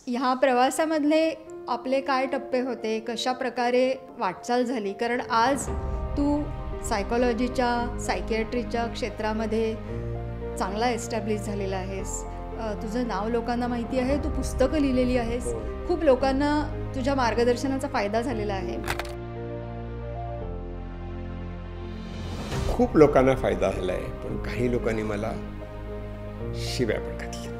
ह्या प्रवासामधले आपले काय टप्पे होते, कशा प्रकारे वाटचाल झाली? कारण आज तू सायकॉलॉजीच्या सायकियाट्रीच्या क्षेत्रामध्ये चांगला एस्टॅब्लिश झालेला आहेस. तुझं नाव लोकांना माहिती आहे, तू पुस्तकं लिहिलेली आहेस, खूप लोकांना तुझ्या मार्गदर्शनाचा फायदा झालेला आहे. खूप लोकांना फायदा झाला आहे, पण काही लोकांनी मला शिव्या पण घातल्यात.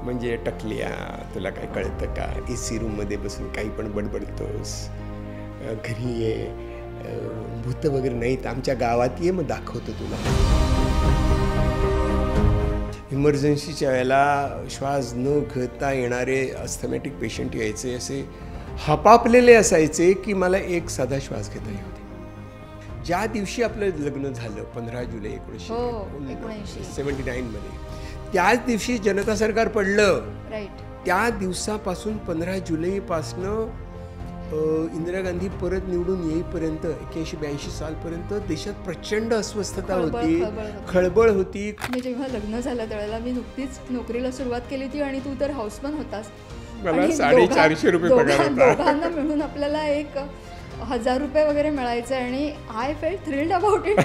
म्हणजे टकल्या, तुला काय कळतं का, AC रूममध्ये बसून काही पण बडबडतोस, घरी ये, भूत वगैरे नाहीत, आमच्या गावात ये, मग दाखवतो तुला. इमर्जन्सीच्या वेळेला श्वास न घेता येणारे अस्थमॅटिक पेशंट यायचे, असे हपापलेले असायचे की मला एक साधा श्वास घेता येऊ दे. ज्या दिवशी आपलं लग्न झालं 15 जुलै 1979 मध्ये, त्याच दिवशी जनता सरकार पडलं. त्या दिवसापासून 15 जुलैपासनं इंदिरा गांधी परत निवडून येईपर्यंत 81-82 सालपर्यंत देशात प्रचंड अस्वस्थता होती, खळबळ होती. मी जेव्हा लग्न झालं त्यावेळेला मी नुकतीच नोकरीला सुरुवात केली होती आणि तू तर हाऊसमन होतास. मला 450 रुपये पगार होता. दोघांना मिळून आपल्याला 1,000 रुपये वगैरे मिळायचे आणि I felt thrilled about it.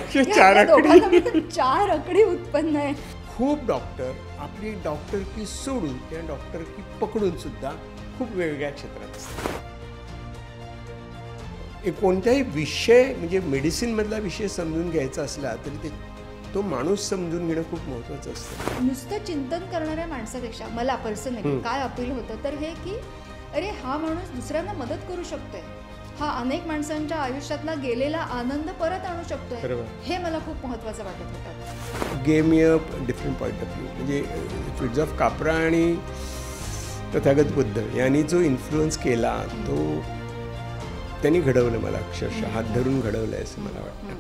4 आकडी उत्पन्न आहे. खूप डॉक्टर आपली डॉक्टरकी सोडून त्या डॉक्टरकी पकडून सुद्धा खूप वेगवेगळ्या क्षेत्रात असतात. कोणताही विषय म्हणजे मेडिसिनमधला विषय समजून घ्यायचा असला तरी तो माणूस समजून घेणं खूप महत्त्वाचं असतं. नुसतं चिंतन करणाऱ्या माणसापेक्षा मला पर्सनली काय अपील होतं तर हे की अरे हा माणूस दुसऱ्यांना मदत करू शकतोय, हा अनेक माणसांच्या आयुष्यातला गेलेला आनंद परत आणू शकतोय, हे मला खूप महत्त्वाचं वाटत होतं. Gave me a different point of view. म्हणजे फिट्स ऑफ कापरा आणि तथागत बुद्ध यांनी जो इन्फ्लुअन्स केला तो त्यांनी घडवलं, मला अक्षरशः हात धरून घडवलं आहे असं मला वाटतं.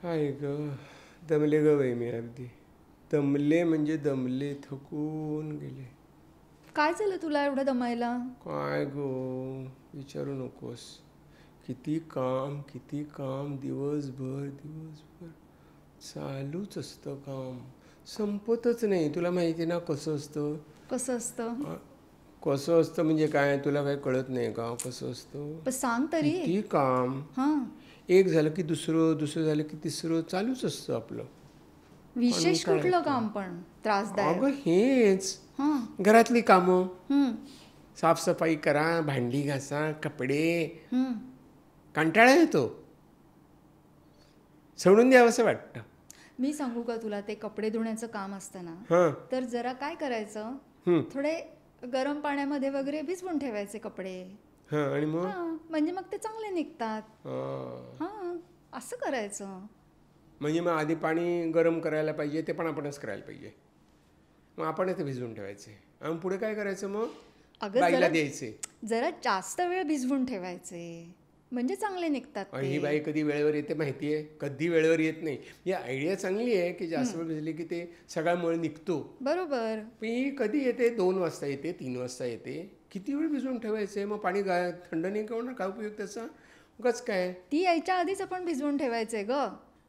हाय ग, दमले ग बाई मी, अगदी दमले, म्हणजे दमले, थकून गेले. काय झालं तुला एवढं दमायला? काय गो, विचारू नकोस. किती काम, दिवसभर चालूच असतं काम, संपतच नाही. तुला माहिती ना कसं असतं? कसं असतं म्हणजे काय, तुला काय कळत नाही का कसं असतं? सांग तरी. किती काम, एक झालं की दुसरं झालं की तिसरं, चालूच असतं आपलं. विशेष कुठलं काम पण त्रासदायक? अगं हेच घरातली कामं, साफसफाई करा, भांडी घासा, कपडे, कंटाळा येतो, सोडून द्यावं असं वाटतं. मी सांगू का तुला, ते कपडे धुण्याचं काम असतं ना, तर जरा काय करायचं, थोडे गरम पाण्यामध्ये वगैरे भिजवून ठेवायचे कपडे, आणि मग म्हणजे मग ते चांगले निघतात. असं करायचं. म्हणजे मग आधी पाणी गरम करायला पाहिजे, ते पण आपणच करायला पाहिजे, मग आपणच ते भिजवून ठेवायचे आणि पुढे काय करायचं, मग बाईला द्यायचे. जरा जास्त वेळ भिजवून ठेवायचे म्हणजे चांगले निघतात. ही बाई कधी वेळेवर येते माहितीये, कधी वेळेवर येत नाही. ही आयडिया चांगली आहे की जास्त वेळ भिजली की ते सगळा मळ निघतो. बरोबर. ही कधी येते, 2 वाजता येते, 3 वाजता येते. किती वेळ भिजवून ठेवायचे, मग पाणी थंड नाही होणार, काय उपयोग त्याचा? उगाच काय, ती यायच्या आधीच आपण भिजवून ठेवायचे ग.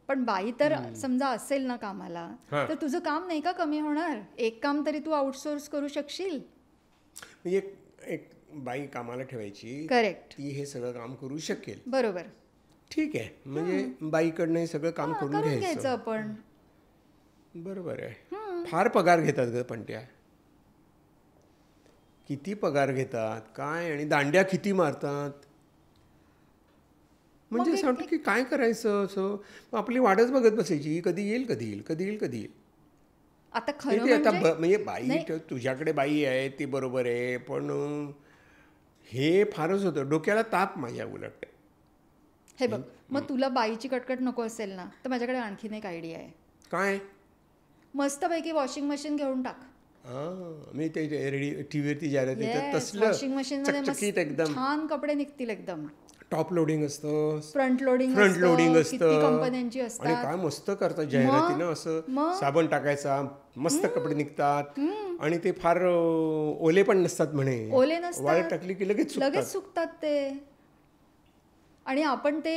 पण बाई तर समजा असेल ना कामाला, तर तुझं काम नाही का कमी होणार? एक काम तरी तू आउटसोर्स करू शकशील. म्हणजे एक बाई कामाला ठेवायची, करेक्ट, ती हे सगळं काम करू शकेल. बरोबर, ठीक आहे. म्हणजे बाईकडनं हे सगळं काम करून घ्यायचं आपण. बरोबर आहे. फार पगार घेतात ग पण त्या, किती पगार घेतात काय, आणि दांड्या किती मारतात. म्हणजे असं वाटतं की काय करायचं, असं आपली वाटच बघत बसायची, कधी येईल. आता खरं म्हणजे बाई, तुझ्याकडे बाई आहे ती बरोबर आहे, पण हे फारच होतं, डोक्याला ताप माझ्या उलट. हे बघ, मग तुला बाईची कटकट नको असेल ना, तर माझ्याकडे आणखीन एक आयडिया आहे. काय? मस्तपैकी वॉशिंग मशीन घेऊन टाक. मी ते रेडी टीव्हीवरती जाहिरात येतात तसलं, वॉशिंग मशीन मध्ये एकदम छान कपडे निघतील. एकदम टॉप लोडिंग असतं, फ्रंट लोडिंग असतं, कंपन्यांची असतात, आणि काय मस्त करतात जाहिरातीनं. असं साबण टाकायचा, मस्त कपडे निघतात. आणि ते फार ओले पण नसतात म्हणे. ओले नसतात. वाळत टाकली की लगेच सुकतात ते. आणि आपण ते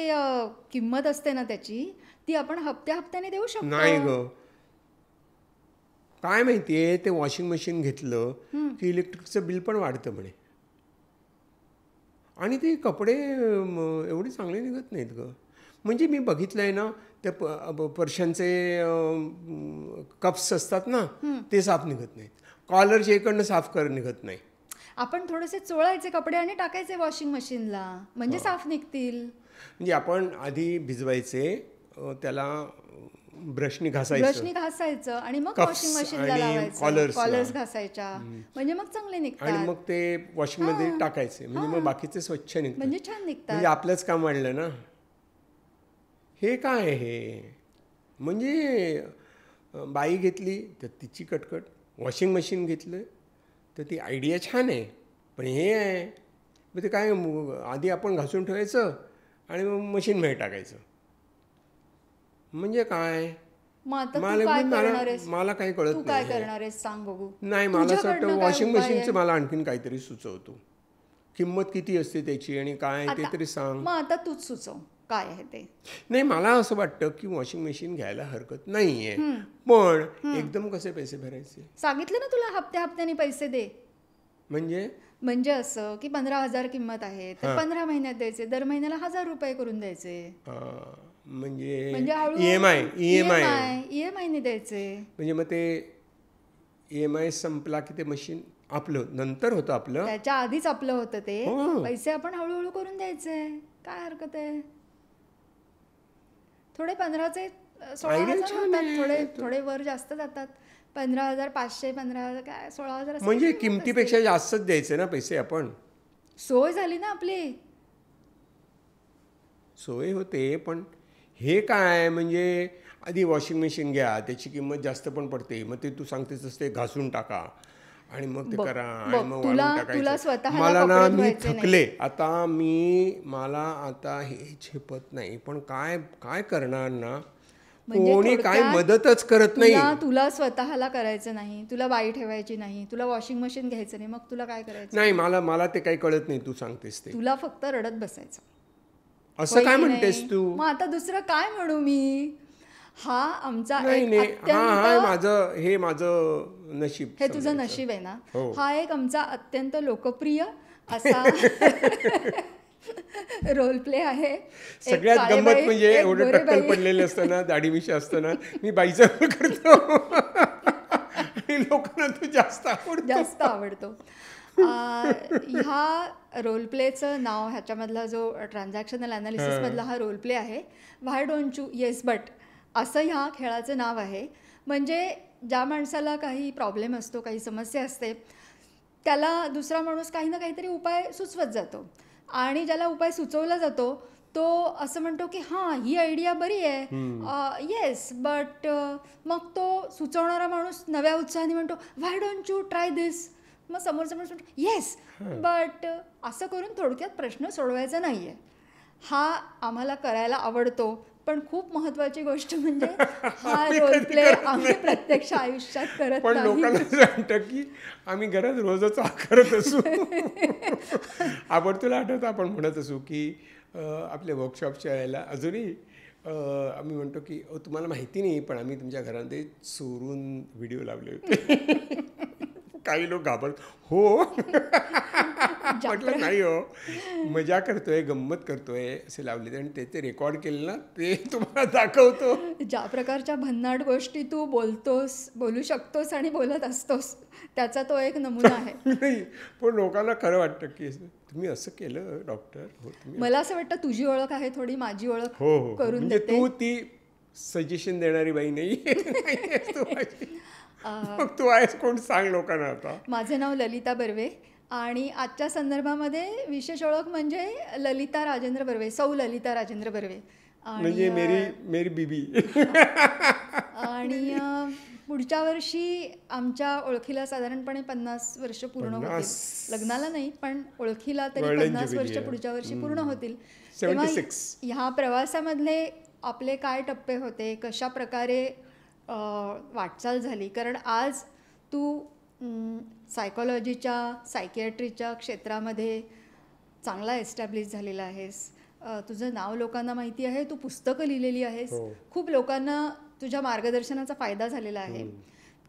किंमत असते ना त्याची, ती आपण हप्त्याने देऊ शकतो. नाही ग, काय माहितीये, ते वॉशिंग मशीन घेतलं की इलेक्ट्रिकचं बिल पण वाढतं म्हणे. आणि ते कपडे एवढे चांगले निघत नाहीत ग. म्हणजे मी बघितलंय ना, त्या पर्शांचे कप्स असतात ना, ते साफ निघत नाहीत. कॉलरचे इकडनं साफ निघत नाही. आपण थोडेसे चोळायचे कपडे आणि टाकायचे वॉशिंग मशीनला, म्हणजे साफ निघतील. म्हणजे आपण आधी भिजवायचे, त्याला ब्रशनी घासायचं आणि मग वॉशिंग मशीनला लावायचं, कॉलर्स घासायच्या, म्हणजे मग चांगले निघतात. आणि मग ते वॉशिंग मध्ये टाकायचे, म्हणजे मग बाकीचे स्वच्छ निघतात, म्हणजे छान निघतात. म्हणजे आपलंच काम वाढलं ना. हे काय हे, म्हणजे बाई घेतली तर तिची कटकट, वॉशिंग मशीन घेतलं तर ती आयडिया छान आहे, पण हे आहे मग ते काय, आधी आपण घासून ठेवायचं आणि मग मशीनमध्ये टाकायचं, म्हणजे काय. मला काही कळत नाही. काय करणार आहेस सांग बघू. नाही, मला असं वाटतं वॉशिंग मशीनचं मला आणखीन काहीतरी सुचवतो. किंमत किती असते त्याची आणि काय ते तरी सांग. मग आता तूच सुचव काय आहे ते. नाही, मला असं वाटतं की वॉशिंग मशीन घ्यायला हरकत नाहीये, पण एकदम कसे पैसे भरायचे. सांगितलं ना तुला, हप्त्याने पैसे दे. म्हणजे असं की 15,000 किंमत आहे तर 15 महिन्यात द्यायचे, दर महिन्याला 1,000 रुपये करून द्यायचे. म्हणजे EMI ने द्यायचे. म्हणजे मग ते EMI संपला की ते मशीन आपलं नंतर होतं, आपलं त्याच्या आधीच आपलं होतं ते. पैसे आपण हळूहळू करून द्यायचे, काय हरकत आहे. थोडे 15चे 16,000 होतात, थोडे वर जास्त जातात. 15,500, 15,000 काय 16,000. म्हणजे किमतीपेक्षा जास्तच द्यायचे ना पैसे आपण. सोय झाली ना आपली. सोय होते, पण हे काय, म्हणजे आधी वॉशिंग मशीन घ्या, त्याची किंमत जास्त पण पडते, मग ते तू सांगतेस तसं ते घासून टाका आणि मग ते करा आणि मग वाळून टाकायचं. मला ना, मी थकले आता, मला आता हे झेपत नाही. पण काय करणार ना, कोणी काय मदतच करत नाही. तुला स्वतःला करायचं नाही, तुला बाई ठेवायची नाही, तुला वॉशिंग मशीन घ्यायचं नाही, मग तुला काय करायचं. नाही, मला ते काही कळत नाही. तू सांगतेस ते, तुला फक्त रडत बसायचं. असं काय म्हणतेस तू. मग आता दुसरं काय म्हणू मी. हा आमचा माझं नशीब, हे तुझं नशीब आहे ना. हा एक आमचा अत्यंत लोकप्रिय असा रोल प्ले आहे. सगळ्यात गंमत म्हणजे एवढं टक्कल पडलेलं असताना, दाढी मिशा असताना मी बाईचा रोल करतो आणि लोकांना तो जास्त आवडतो. ह्या रोल प्लेचं नाव, ह्याच्यामधला जो ट्रान्झॅक्शनल ॲनालिसिस मधला हा रोल प्ले आहे, व्हाय डोंट यू येस बट असं ह्या खेळाचं नाव आहे. म्हणजे ज्या माणसाला काही प्रॉब्लेम असतो, काही समस्या असते, त्याला दुसरा माणूस काही ना काहीतरी उपाय सुचवत जातो आणि ज्याला उपाय सुचवला जातो तो असं म्हणतो की हां, ही आयडिया बरी आहे, येस बट मग तो सुचवणारा माणूस नव्या उत्साहाने म्हणतो व्हाय डोंट यू ट्राय दिस. मग समोरचा माणूस म्हणतो येस बट. असं करून थोडक्यात प्रश्न सोडवायचा नाही आहे. हा आम्हाला करायला आवडतो, पण खूप महत्त्वाची गोष्ट म्हणजे हा रोल प्ले आम्ही प्रत्यक्ष आयुष्यात करत नाही. पण लोकांना वाटतं की आम्ही घरात रोजच करत असू. आपण तुला आठवतं, आपण म्हणत असू की आपल्या वर्कशॉपच्या वेळेला अजूनही आम्ही म्हणतो की तुम्हाला माहिती नाही, पण आम्ही तुमच्या घरामध्ये चोरून व्हिडिओ लावले होते. काही लोक घाबरत, हो म्हटलं नाही हो, मजा करतोय, गंमत करतोय असे लावले आणि ते रेकॉर्ड केलं ना, ते तुम्हाला दाखवतो. ज्या प्रकारच्या भन्नाट गोष्टी तू बोलू शकतोस आणि बोलत असतोस, त्याचा तो एक नमुना आहे. नाही, पण लोकांना खरं वाटतं की तुम्ही असं केलं डॉक्टर. मला असं वाटतं तुझी ओळख आहे थोडी, माझी ओळख करून म्हणजे तू ती सजेशन देणारी बाई नाही. मग तू आहेस कोण सांग लोकांना आता. माझे नाव ललिता बर्वे आणि आजच्या संदर्भामध्ये विशेष ओळख म्हणजे ललिता राजेंद्र बर्वे, सौ ललिता राजेंद्र बर्वे, म्हणजे मेरी बीबी. आणि पुढच्या वर्षी आमच्या ओळखीला साधारणपणे 50 वर्ष पूर्ण होतील. लग्नाला नाही, पण ओळखीला तरी 50 वर्ष पुढच्या वर्षी पूर्ण होतील. तेव्हा ह्या प्रवासामधले आपले काय टप्पे होते, कशा प्रकारे वाटचाल झाली. कारण आज तू सायकॉलॉजीच्या सायकियाट्रीच्या क्षेत्रामध्ये चांगला एस्टॅब्लिश झालेला आहेस. तुझं नाव लोकांना माहिती आहे, तू पुस्तकं लिहिलेली आहेस, खूप लोकांना तुझ्या मार्गदर्शनाचा फायदा झालेला आहे.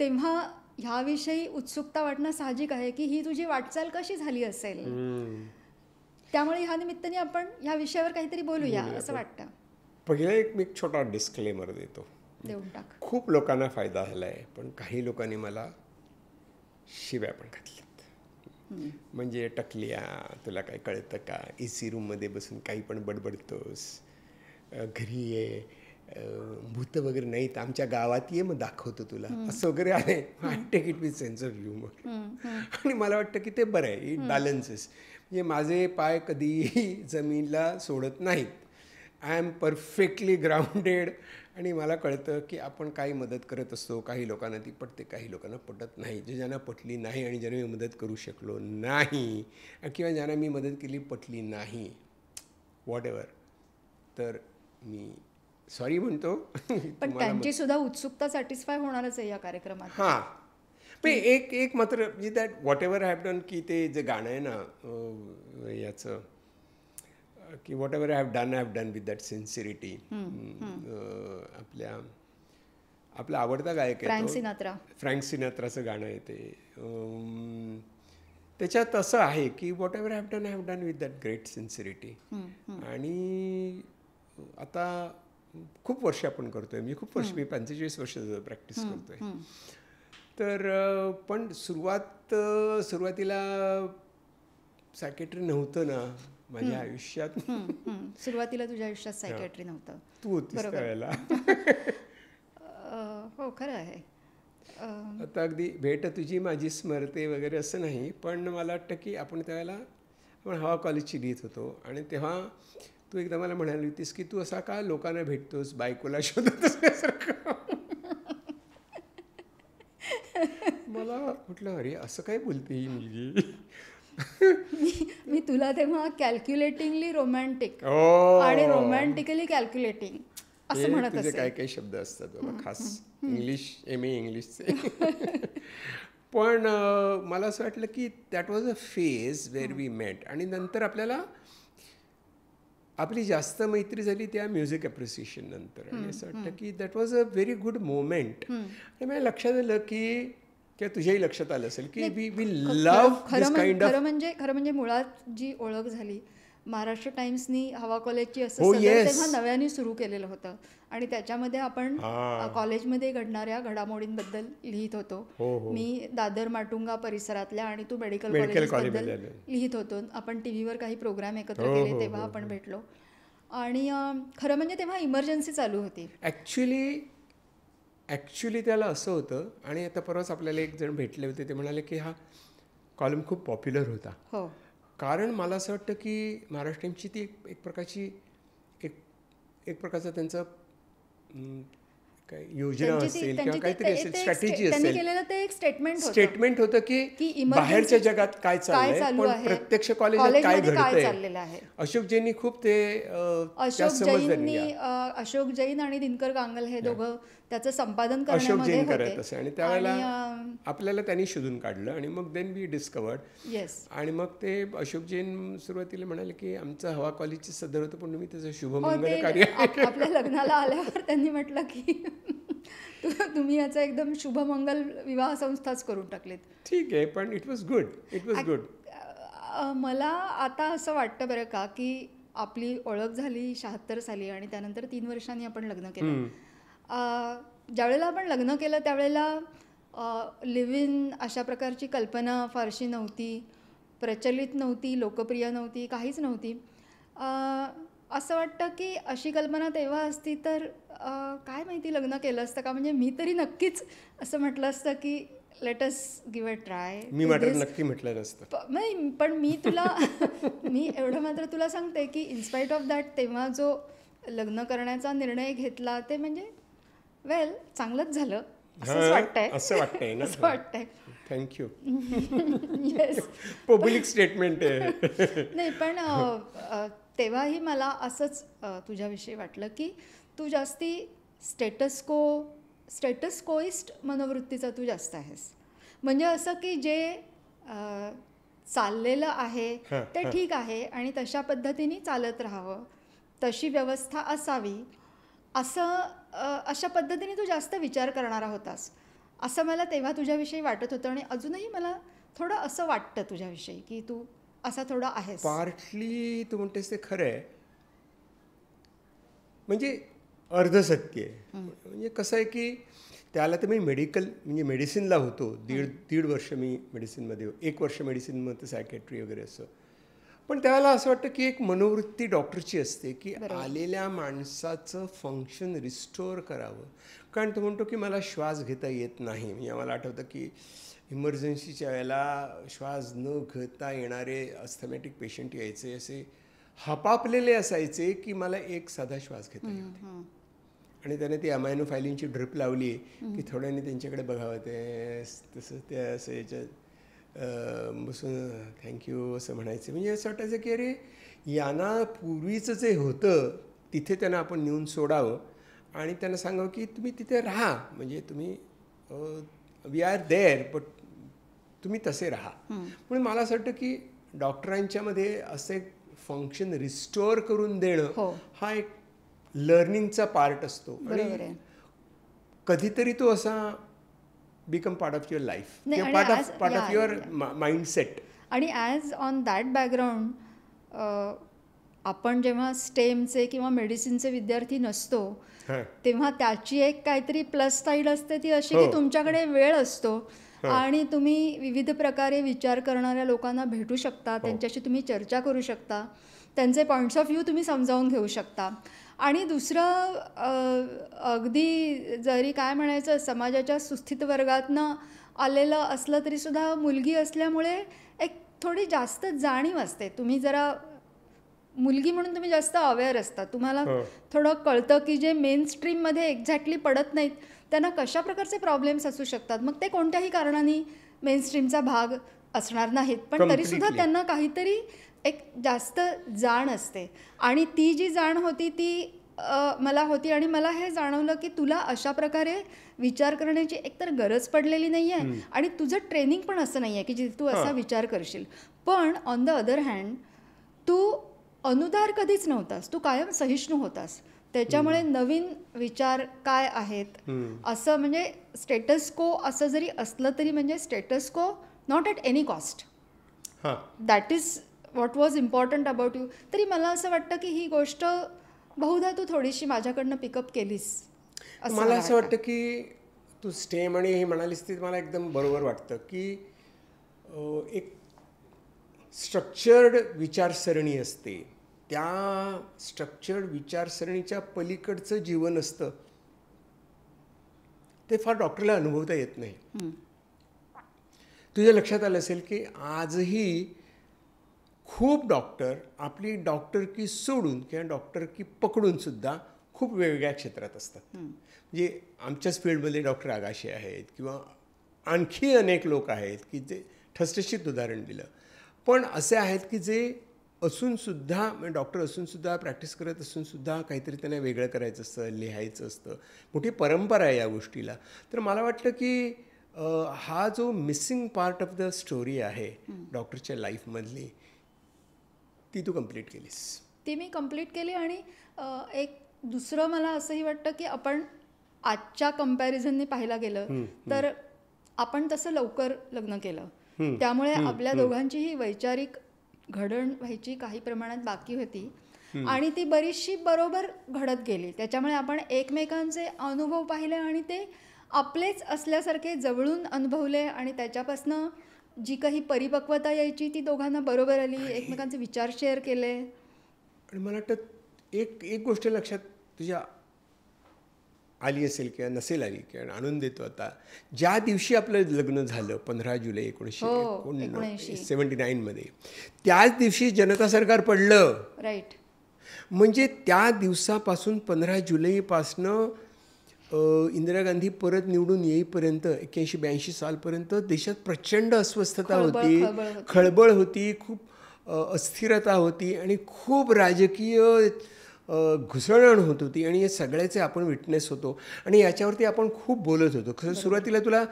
तेव्हा ह्याविषयी उत्सुकता वाटणं साहजिक आहे की ही तुझी वाटचाल कशी झाली असेल. त्यामुळे ह्या निमित्ताने आपण ह्या विषयावर काहीतरी बोलूया असं वाटतं. पहिला मी एक छोटा डिस्क्लेमर देतो. देऊन टाक. खूप लोकांना फायदा झाला आहे, पण काही लोकांनी मला शिव्या पण घातल्यात. म्हणजे टकलिया, तुला काय कळतं का, AC रूममध्ये बसून काही पण बडबडतोस, घरी ये, भूत वगैरे नाहीत, आमच्या गावात ये, मग दाखवतो तुला, असं वगैरे आहे. I take it with sense of humour. आणि मला वाटतं की ते बरं आहे, इट बॅलन्सेस. म्हणजे माझे पाय कधीही जमिनीला सोडत नाहीत. I am perfectly grounded. आणि मला कळतं की आपण काही मदत करत असतो, काही लोकांना ती पटते, काही लोकांना पटत नाही. ज्यांना पटली नाही आणि ज्यांना मी मदत करू शकलो नाही किंवा ज्यांना मी मदत केली पटली नाही, वॉट एव्हर, तर मी सॉरी म्हणतो. पण त्यांची सुद्धा उत्सुकता सॅटिस्फाय होणारच आहे या कार्यक्रमात. हां, पण एक मात्र म्हणजे that whatever I have done, की ते जे गाणं आहे ना याचं, की whatever I have done with that sincerity. आपला आवडता गायक आहे फ्रँक सिनात्राचं गाणं आहे ते. त्याच्यात असं आहे की whatever I have done with that great sincerity. आणि आता खूप वर्ष आपण करतोय, मी खूप वर्ष, मी 45 वर्ष प्रॅक्टिस करतोय. तर पण सुरुवातीला सायकेट्री नव्हतं ना माझ्या आयुष्यात. सुरुवातीला तुझ्या आयुष्यात सायकियाट्री नव्हतं. तू होतीस त्यावेळेला. हो, खरं आहे. आता अगदी भेट तुझी माझी स्मरते वगैरे असं नाही, पण मला वाटतं की आपण त्यावेळेला आपण हवा कॉलेजची लिहित होतो. आणि तेव्हा तू एकदा मला म्हणाली होतीस की तू असा का लोकांना भेटतोस, बायकोला शोधत असल्यासारखं. मला म्हटलं अरे असं काय बोलते ही मुलगी. मी तुला तेव्हा कॅल्क्युलेटिंगली रोमॅन्टिक आणि रोमॅन्टिकली कॅल्क्युलेटिंग असं म्हणत असेल. काय काही शब्द असतात बाबा, खास इंग्लिश, MA इंग्लिशचे. पण मला असं वाटलं की that was a phase where we met. आणि नंतर आपली जास्त मैत्री झाली त्या म्युझिक ॲप्रिसिएशन नंतर. आणि असं वाटतं की that was a very good moment. आणि माझ्या लक्षात आलं की किंवा तुझ्याही लक्षात आलं असेल की we love this kind of. खरं म्हणजे मुळात जी ओळख झाली, महाराष्ट्र टाइम्सनी हवा कॉलेजची असं तेव्हा नव्याने सुरू केलेलं होतं. आणि त्याच्यामध्ये आपण कॉलेजमध्ये घडणाऱ्या घडामोडींबद्दल लिहित होतो. मी दादर माटुंगा परिसरातल्या आणि तू मेडिकल कॉलेजबद्दल लिहित होतो. आपण TV वर काही प्रोग्राम एकत्र केले तेव्हा आपण भेटलो. आणि खरं म्हणजे तेव्हा इमर्जन्सी चालू होती. ॲक्च्युली त्याला असं होतं. आणि आता परवाच आपल्याला एक जण भेटले होते, ते म्हणाले की हा कॉलम खूप पॉप्युलर होता. हो, कारण मला असं वाटतं की महाराष्ट्र टाइम्सची ती एक प्रकारची एक प्रकारचं त्यांचं काय योजना असेल किंवा काहीतरी असेल, स्ट्रॅटेजी असेल, स्टेटमेंट होतं की बाहेरच्या जगात काय चाललंय, पण प्रत्यक्ष कॉलेजात काय घडतंय. अशोक जैननी खूप ते अशोक जैन आणि दिनकर गांगल हे दोघं त्याचं संपादन करण्यामध्ये करत असे. आणि त्यावेळेला आपल्याला त्यांनी शोधून काढलं. आणि मग देन वी डिस्कवर्ड. आणि मग ते अशोक जैन सुरुवातीला म्हणाले की आमचं हवा कॉलेजचं सदर होतं, पण तुम्ही त्याचं शुभमंगल कार्य आपल्या लग्नाला आल्यावर त्यांनी म्हटलं की तुम्ही याचा एकदम शुभमंगल विवाह संस्थाच करून टाकलेत. ठीक आहे, पण इट वॉज गुड. मला आता असं वाटतं बरं का की आपली ओळख झाली 76 साली आणि त्यानंतर 3 वर्षांनी आपण लग्न केलं. ज्यावेळेला आपण लग्न केलं त्यावेळेला लिव्ह इन अशा प्रकारची कल्पना फारशी नव्हती, प्रचलित नव्हती, लोकप्रिय नव्हती, काहीच नव्हती. असं वाटतं की अशी कल्पना तेव्हा असती तर काय माहिती लग्न केलं असतं का. म्हणजे मी तरी नक्कीच असं म्हटलं असतं की let us give a try. मी मात्र नक्की म्हटलं असतं. पण मी एवढं मात्र तुला सांगते की इन्स्पाइट ऑफ दॅट तेव्हा जो लग्न करण्याचा निर्णय घेतला ते म्हणजे चांगलंच झालं असं वाटतंय ना. असं वाटतंय. थँक्यू. येस, पब्लिक स्टेटमेंट आहे. नाही, पण तेव्हाही मला असंच तुझ्याविषयी वाटलं की तू जास्ती स्टेटस कोइस्ट मनोवृत्तीचा तू जास्त आहेस. म्हणजे असं की जे चाललेलं आहे हां, ते ठीक आहे आणि तशा पद्धतीने चालत राहावं, तशी व्यवस्था असावी, असं अशा पद्धतीने तू जास्त विचार करणारा होतास असं मला तेव्हा तुझ्याविषयी वाटत होतं. आणि अजूनही मला थोडं असं वाटतं तुझ्याविषयी की तू असा थोडा आहेस. पार्टली तू म्हणतेस ते खरं आहे, म्हणजे अर्धसत्य आहे. म्हणजे कसं आहे की त्याला तर मी म्हणजे मेडिसिनला होतो, दीड वर्ष मी मेडिसिनमध्ये, 1 वर्ष मेडिसिनमध्ये सायकॅट्री वगैरे असं. पण त्यावेळेला असं वाटतं की एक मनोवृत्ती डॉक्टरची असते की आलेल्या माणसाचं फंक्शन रिस्टोअर करावं. कारण तो म्हणतो की मला श्वास घेता येत नाही. म्हणजे मला आठवतं की इमर्जन्सीच्या वेळेला श्वास न घेता येणारे अस्थमॅटिक पेशंट यायचे, असे हपापलेले असायचे की मला एक साधा श्वास घेता येतो. आणि त्याने ती अमायनोफायलिनची ड्रिप लावली की थोड्याने त्यांच्याकडे बघावं, ते तसं ते असं याच्यात बसून थँक्यू असं म्हणायचं. म्हणजे असं वाटायचं की अरे यांना पूर्वीचं जे होतं तिथे त्यांना आपण नेऊन सोडावं आणि त्यांना सांगावं की तुम्ही तिथे राहा, म्हणजे तुम्ही वी आर देअर बट तुम्ही तसे राहा. म्हणून मला असं वाटतं की डॉक्टरांच्यामध्ये असं एक फंक्शन रिस्टोअर करून देणं हा एक लर्निंगचा पार्ट असतो. आणि कधीतरी तो असा become part of your life किंवा पार्ट ऑफ युअर माइंडसेट. आणि ॲज ऑन दॅट बॅकग्राऊंड आपण जेव्हा स्टेमचे किंवा मेडिसिनचे विद्यार्थी नसतो तेव्हा त्याची एक काहीतरी प्लस साईड असते, ती अशी की तुमच्याकडे वेळ असतो आणि तुम्ही विविध प्रकारे विचार करणाऱ्या लोकांना भेटू शकता, त्यांच्याशी तुम्ही चर्चा करू शकता, त्यांचे पॉईंट्स ऑफ व्ह्यू तुम्ही समजावून घेऊ शकता. आणि दुसरं अगदी जरी काय म्हणायचं समाजाच्या सुस्थित वर्गातनं आलेलं असलं तरीसुद्धा मुलगी असल्यामुळे एक थोडी जास्त जाणीव असते. तुम्ही जरा मुलगी म्हणून तुम्ही जास्त अवेअर असता, तुम्हाला थोडं कळतं की जे मेन स्ट्रीममध्ये एक्झॅक्टली पडत नाहीत त्यांना कशा प्रकारचे प्रॉब्लेम्स असू शकतात. मग ते कोणत्याही कारणाने मेन स्ट्रीमचा भाग असणार नाहीत, पण तरीसुद्धा त्यांना काहीतरी एक जास्त जाण असते. आणि ती जी जाण होती ती मला होती आणि मला हे जाणवलं की तुला अशा प्रकारे विचार करण्याची एकतर गरज पडलेली नाही आहे आणि तुझं ट्रेनिंग पण असं नाही आहे की जिथे तू असा विचार करशील. पण ऑन द अदर हँड तू अनुदार कधीच नव्हतास, तू कायम सहिष्णू होतास. त्याच्यामुळे नवीन विचार काय आहेत असं, म्हणजे स्टेटस को असं जरी असलं तरी म्हणजे स्टेटस को not at any cost, that is what was important about you. तरी मला असं वाटतं की ही गोष्ट बहुधा तू थोडीशी माझ्याकडनं पिकअप केलीस. मला असं वाटतं की तू स्टेम आणि हे म्हणालीस ते मला एकदम बरोबर वाटतं की एक स्ट्रक्चर्ड विचारसरणी असते, त्या स्ट्रक्चर्ड विचारसरणीच्या पलीकडचं जीवन असतं ते फार डॉक्टरला अनुभवता येत नाही. तुझ्या लक्षात आलं असेल की आजही खूप डॉक्टर आपली डॉक्टरकी सोडून किंवा डॉक्टरकी पकडून सुद्धा खूप वेगवेगळ्या क्षेत्रात असतात. म्हणजे आमच्याच फील्डमध्ये डॉक्टर आगाशे आहेत किंवा आणखी अनेक लोक आहेत की जे ठसठशीत उदाहरण दिलं, पण असे आहेत की जे असूनसुद्धा म्हणजे डॉक्टर असूनसुद्धा प्रॅक्टिस करत असूनसुद्धा काहीतरी त्यांना वेगळं करायचं असतं, लिहायचं असतं. मोठी परंपरा आहे या गोष्टीला. तर मला वाटतं की हा जो missing part of the story आहे डॉक्टरच्या लाईफमधली ती तू कंप्लीट केलीस. ती मी कंप्लीट केली. आणि एक दुसरं मला असंही वाटतं की आपण आजच्या कम्पॅरिझनने पाहायला गेलं तर आपण तसं लवकर लग्न केलं, त्यामुळे आपल्या दोघांचीही वैचारिक घडण व्हायची काही प्रमाणात बाकी होती आणि ती बरीचशी बरोबर घडत गेली. त्याच्यामुळे आपण एकमेकांचे अनुभव पाहिले आणि ते आपलेच असल्यासारखे जवळून अनुभवले आणि त्याच्यापासनं जी काही परिपक्वता यायची ती दोघांना बरोबर आली, एकमेकांचे विचार शेअर केले. आणि मला वाटतं एक गोष्ट लक्षात तुझ्या आली असेल किंवा नसेल आली किंवा आणून देतो आता, ज्या दिवशी आपलं लग्न झालं 15 जुलै 1979 मध्ये, त्याच दिवशी जनता सरकार पडलं. राईट. म्हणजे त्या दिवसापासून 15 जुलैपासनं इंदिरा गांधी परत निवडून येईपर्यंत 81-82 सालपर्यंत देशात प्रचंड अस्वस्थता होती, खळबळ होती, खूप अस्थिरता होती आणि खूप राजकीय घुसळण होत होती. आणि या सगळ्याचे आपण विटनेस होतो आणि याच्यावरती आपण खूप बोलत होतो. खरं सुरुवातीला तुला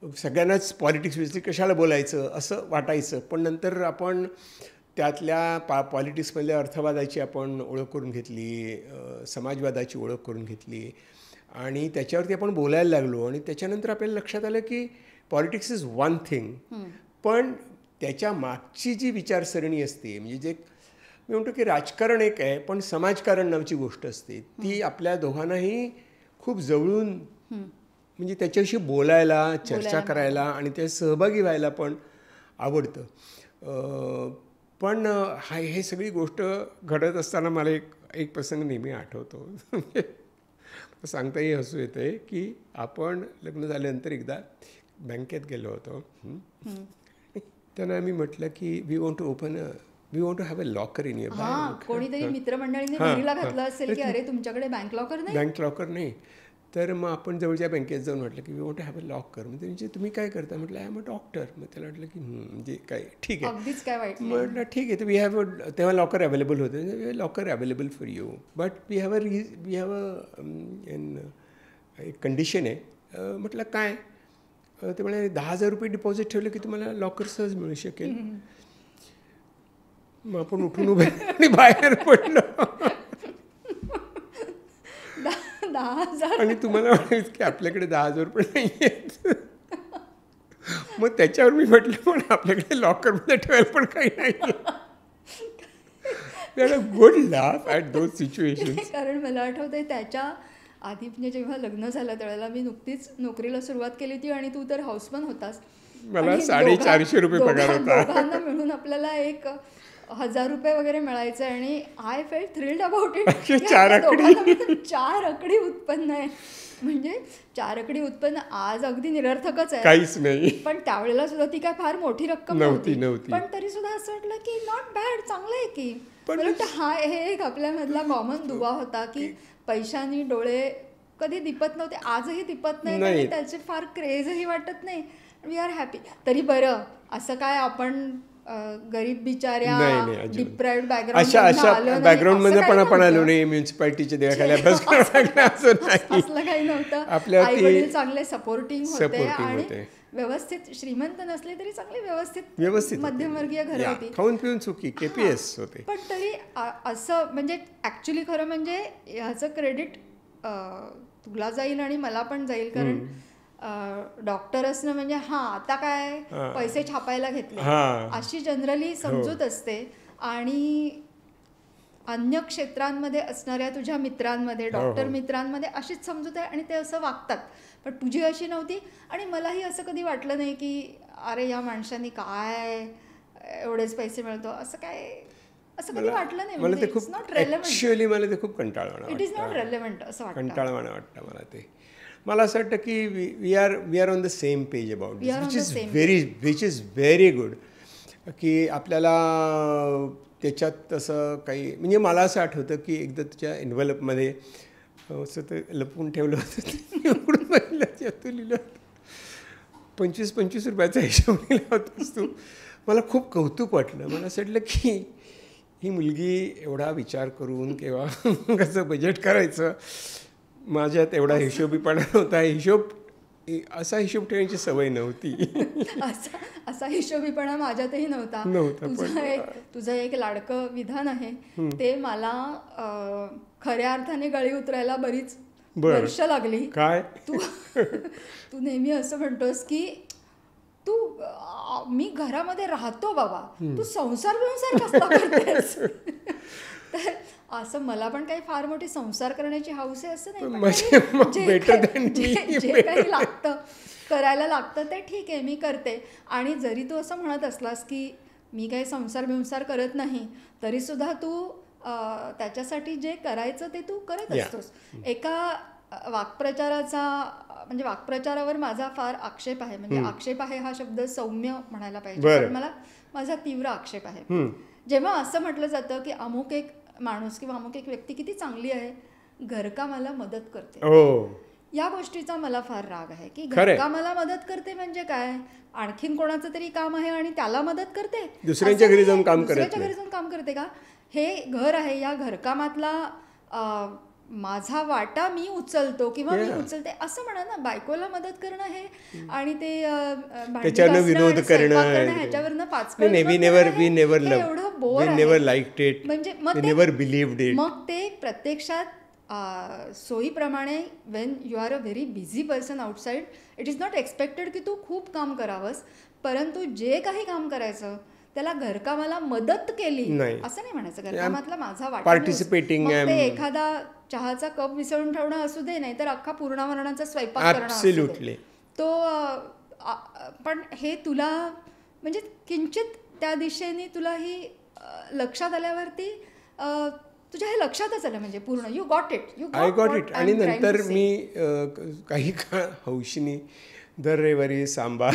सगळ्यांनाच पॉलिटिक्सविषयी कशाला बोलायचं असं वाटायचं. पण नंतर आपण त्यातल्या पॉलिटिक्समधल्या अर्थवादाची आपण ओळख करून घेतली, समाजवादाची ओळख करून घेतली आणि त्याच्यावरती आपण बोलायला लागलो. आणि त्याच्यानंतर आपल्याला लक्षात आलं की पॉलिटिक्स इज वन थिंग, पण त्याच्या मागची जी विचारसरणी असते, म्हणजे जे मी म्हणतो की राजकारण एक आहे, पण समाजकारण नावाची गोष्ट असते, ती आपल्या दोघांनाही खूप जवळून म्हणजे त्याच्याविषयी बोलायला, चर्चा करायला आणि त्या सहभागी व्हायला पण आवडतं. पण हे सगळी गोष्ट घडत असताना मला एक प्रसंग नेहमी आठवतो. सांगताही हसू येते की आपण लग्न झाल्यानंतर एकदा बँकेत गेलो होतो. त्यांना आम्ही म्हटलं की we want to have a locker in your bank. कोणीतरी मित्रमंडळीने घरीला घातलं असेल की अरे तुमच्याकडे बँक लॉकर नाही. तर मग आपण जवळच्या बँकेत जाऊन म्हटलं की we want to have a locker. म्हणजे तुम्ही काय करता म्हटलं, आय एम अ डॉक्टर. मग त्याला म्हटलं की म्हणजे काय ठीक आहे, अगदीच काय वाईट. म्हटलं ठीक आहे, तर वी हॅव तेव्हा लॉकर अवेलेबल होते, locker available for you, but we have एक कंडिशन आहे. म्हटलं काय? ते म्हणे 10,000 रुपये डिपॉझिट ठेवलं की तुम्हाला लॉकर सहज मिळू शकेल. मग आपण उठून उभे आणि बाहेर पडलो. 10,000 आणि तुम्हाला म्हणायचं की आपल्याकडे 10,000 रुपये नाही आहेत. मग त्याच्यावर मी म्हटलं पण आपल्याकडे लॉकरमध्ये ठेवायला पण काही नाही. Good laugh at those situation. कारण मला आठवतंय त्याच्या आधी म्हणजे जेव्हा लग्न झालं त्यावेळेला मी नुकतीच नोकरीला सुरुवात केली होती आणि तू तर हाऊसमन होतास. मला 450 रुपये पगार होता. दोघांना मिळून आपल्याला 1,000 रुपये वगैरे मिळायचं आणि I felt thrilled about it. 4 आकडी उत्पन्न आहे. म्हणजे 4 आकडी उत्पन्न आज अगदी निरर्थकच आहे, काहीच नाही. पण त्यावेळेला सुद्धा ती काय फार मोठी रक्कम नव्हती. पण तरी सुद्धा असं वाटलं की नॉट बॅड, चांगलं आहे की. पण हा हे एक आपल्यामधला कॉमन दुवा होता की पैशानी डोळे कधी दिपत नव्हते, आजही दिपत नाही आणि त्याचे फार क्रेजही वाटत नाही. We are happy. तरी बरं, असं काय आपण गरीब बिचाऱ्या डिप्राइव्ड बॅकग्राऊंडमध्ये पण आपण आलो नाही, म्युन्सिपाल्टीच्या देवाखाली अभ्यास असलं काही नव्हतं. आई वडील चांगले सपोर्टिंग होते आणि व्यवस्थित, श्रीमंत नसले तरी चांगले व्यवस्थित मध्यमवर्गीय घर होती, खाऊन पिऊन सुखी KPS होते. पण तरी असं म्हणजे ऍक्च्युली खरं म्हणजे ह्याचं क्रेडिट तुला जाईल आणि मला पण जाईल. कारण डॉक्टर असणं म्हणजे आता काय पैसे छापायला घेतले अशी जनरली समजूत असते. आणि अन्य क्षेत्रांमध्ये असणाऱ्या तुझ्या मित्रांमध्ये, डॉक्टर मित्रांमध्ये अशीच समजूत आहे आणि ते असं वागतात. पण तुझी अशी नव्हती आणि मलाही असं कधी वाटलं नाही की अरे या माणसांनी काय एवढेच पैसे मिळतो असं काय, असं कधी वाटलं नाही. मला ते खूप ॲक्च्युअली मला ते खूप कंटाळवाणं, इट इज नॉट रेलेव्हंट असं वाटतं, कंटाळवाणं वाटतं मला ते. मला असं वाटतं की we are on the same page about this, which is very good. की आपल्याला त्याच्यात तसं काही म्हणजे मला असं आठवतं की एकदा तुझ्या एन्व्हलपमध्ये असं ते लपवून ठेवलं होतं, एवढं पाहिलं त्यात लिहिलं 25 रुपयाचा हिशोब लिहिला होतास तू. मला खूप कौतुक वाटलं. मला असं वाटलं की ही मुलगी एवढा विचार करून किंवा कसं बजेट करायचं, माझ्यात एवढा हिशोबीपणा नव्हता. असा हिशोब ठेवण्याची सवय नव्हती. असा हिशोबीपणा माझ्यातही नव्हता. तुझं एक लाडकं विधान आहे ते मला खऱ्या अर्थाने गळी उतरायला बरीच वर्ष लागली. काय? तू नेहमी असं म्हणतोस की मी घरामध्ये राहतो बाबा, तू संसार कसला करतेस. तर असं मला पण काही फार मोठी संसार करण्याची हौस आहे असं नाही. जे काही लागतं करायला लागतं ते ठीक आहे मी करते. आणि जरी तू असं म्हणत असलास की मी काही संसार करत नाही, तरी सुद्धा तू त्याच्यासाठी जे करायचं ते तू करत असतोस. एका वाक्प्रचाराचा म्हणजे वाक्प्रचारावर माझा फार आक्षेप आहे. म्हणजे आक्षेप आहे हा शब्द सौम्य म्हणायला पाहिजे, पण माझा तीव्र आक्षेप आहे जेव्हा असं म्हटलं जातं की अमुक एक माणूस किंवा अमुक एक व्यक्ती किती चांगली आहे, घरकामाला मदत करते. या गोष्टीचा मला फार राग आहे की घरकामाला मदत करते म्हणजे काय, आणखीन कोणाचं तरी काम आहे आणि त्याला मदत करते, दुसऱ्यांच्या घरी जाऊन काम करते का. हे घर आहे, या घरकामातला माझा वाटा मी उचलतो किंवा मी उचलते असं म्हणा ना. बायकोला मदत करणं हे आणि ते त्याच्यानं विनोद करणं ह्याच्यावरनं एवढं बोर म्हणजे मग ते प्रत्यक्षात सोयीप्रमाणे Wien you are a very busy person outside it is not expected की तू खूप काम करावंस, परंतु जे काही काम करायचं त्याला घरकामाला मदत केली असं नाही म्हणायचं. घरकामातला माझा वाटा पार्टिसिपेटिंग, ते एखादा चहाचा कप विसळून ठेवणं असू दे, नाही तर अख्खा पूर्णावरणाचा स्वयंपाक करणं असू दे, तो पण हे तुला म्हणजे किंचित त्या दिशेने तुला ही लक्षात आल्यावरती तुझ्या हे लक्षातच आलं म्हणजे पूर्ण यू गॉट इट. आणि नंतर मी काही काळ हौशीने दर रविवारी sambar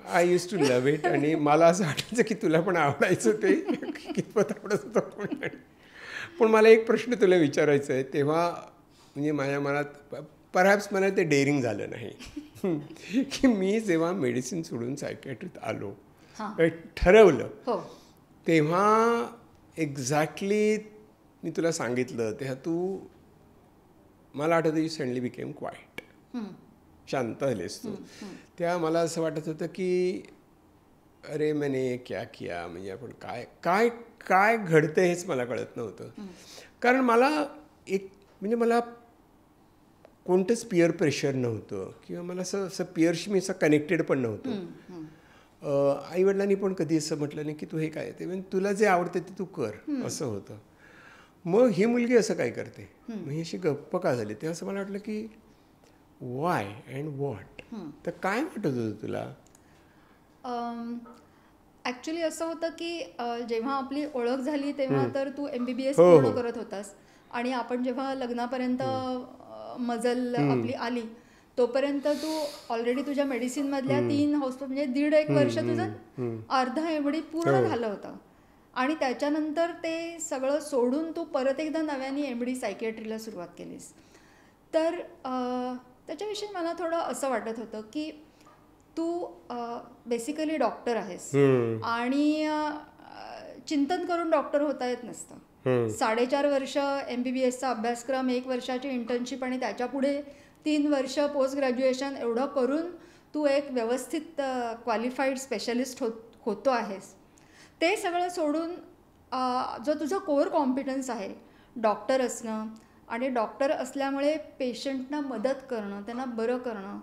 I use to love it. आणि मला असं वाटायचं की तुला पण आवडायचं ते कितपत आवडत होतं. पण मला एक प्रश्न तुला विचारायचा आहे. तेव्हा म्हणजे माझ्या मनात परहॅप्स मला ते डेअरिंग झालं नाही की मी जेव्हा मेडिसिन सोडून सायकॅट्रीत आलो ठरवलं तेव्हा एक्झॅक्टली मी तुला सांगितलं तेव्हा तू मला आठवतं यू सडनली बिकेम क्वाईट, शांत झालीस तू. तेव्हा मला असं वाटत होतं की अरे मैंने क्या किया, म्हणजे आपण काय काय काय घडतं हेच मला कळत नव्हतं. कारण मला म्हणजे मला कोणतंच पिअर प्रेशर नव्हतं किंवा मला असं पिअरशी मी असं कनेक्टेड पण नव्हतं. आईवडिलांनी पण कधी असं म्हटलं नाही की तू हे काय ते म्हणजे तुला जे आवडतं ते तू कर असं होतं. मग ही मुलगी असं काय करते, मग ही अशी गप्प का झाली. तेव्हा असं मला वाटलं की वाय अँड व्हॉट. तर काय वाटत होतं तुला. ॲक्च्युली असं होतं की जेव्हा आपली ओळख झाली तेव्हा तर तू MBBS पूर्ण करत होतास आणि आपण जेव्हा लग्नापर्यंत मजल आपली आली तोपर्यंत तू ऑलरेडी तुझ्या मेडिसिनमधल्या 3 हॉस्पिटल म्हणजे 1.5 वर्ष तुझं अर्धा एवढी पूर्ण झालं होतं. आणि त्याच्यानंतर ते सगळं सोडून तू परत एकदा नव्याने MD सायकियाट्रीला सुरुवात केलीस. तर त्याच्याविषयी मला थोडं असं वाटत होतं की तू बेसिकली डॉक्टर आहेस आणि चिंतन करून डॉक्टर होता येत नसतं. 4.5 वर्ष MBBSचा अभ्यासक्रम, 1 वर्षाची इंटर्नशिप आणि त्याच्या पुढे 3 वर्ष पोस्ट ग्रॅज्युएशन एवढं करून तू एक व्यवस्थित क्वालिफाईड स्पेशलिस्ट होतो आहेस. ते सगळं सोडून जो तुझा कोर कॉम्पिटन्स आहे डॉक्टर असणं आणि डॉक्टर असल्यामुळे पेशंटना मदत करणं, त्यांना बरं करणं,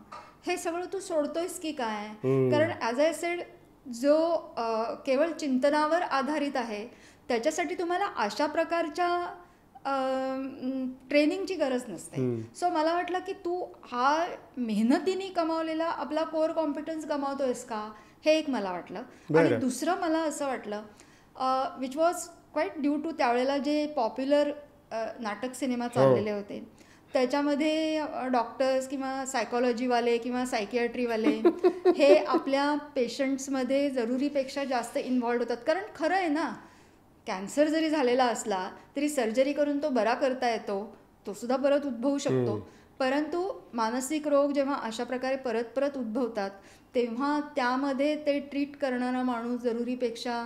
हे सगळं तू सोडतोयस की काय. कारण ॲज आय सेड जो केवळ चिंतनावर आधारित आहे त्याच्यासाठी तुम्हाला अशा प्रकारच्या ट्रेनिंगची गरज नसते. सो मला वाटलं की तू हा मेहनतीने कमावलेला आपला कोर कॉम्पिटन्स गमावतोयस का, हे एक मला वाटलं. आणि दुसरं मला असं वाटलं which was quite due to त्यावेळेला जे पॉप्युलर नाटक सिनेमा चाललेले होते त्याच्यामध्ये डॉक्टर्स किंवा सायकॉलॉजीवाले किंवा सायकियाट्रीवाले हे आपल्या पेशंट्समध्ये जरुरीपेक्षा जास्त इन्व्हॉल्ड होतात. कारण खरं आहे ना, कॅन्सर जरी झालेला असला तरी सर्जरी करून तो बरा करता येतो, तो सुद्धा परत उद्भवू शकतो. परंतु मानसिक रोग जेव्हा अशा प्रकारे परत परत उद्भवतात तेव्हा त्यामध्ये ते ट्रीट करणारा माणूस जरुरीपेक्षा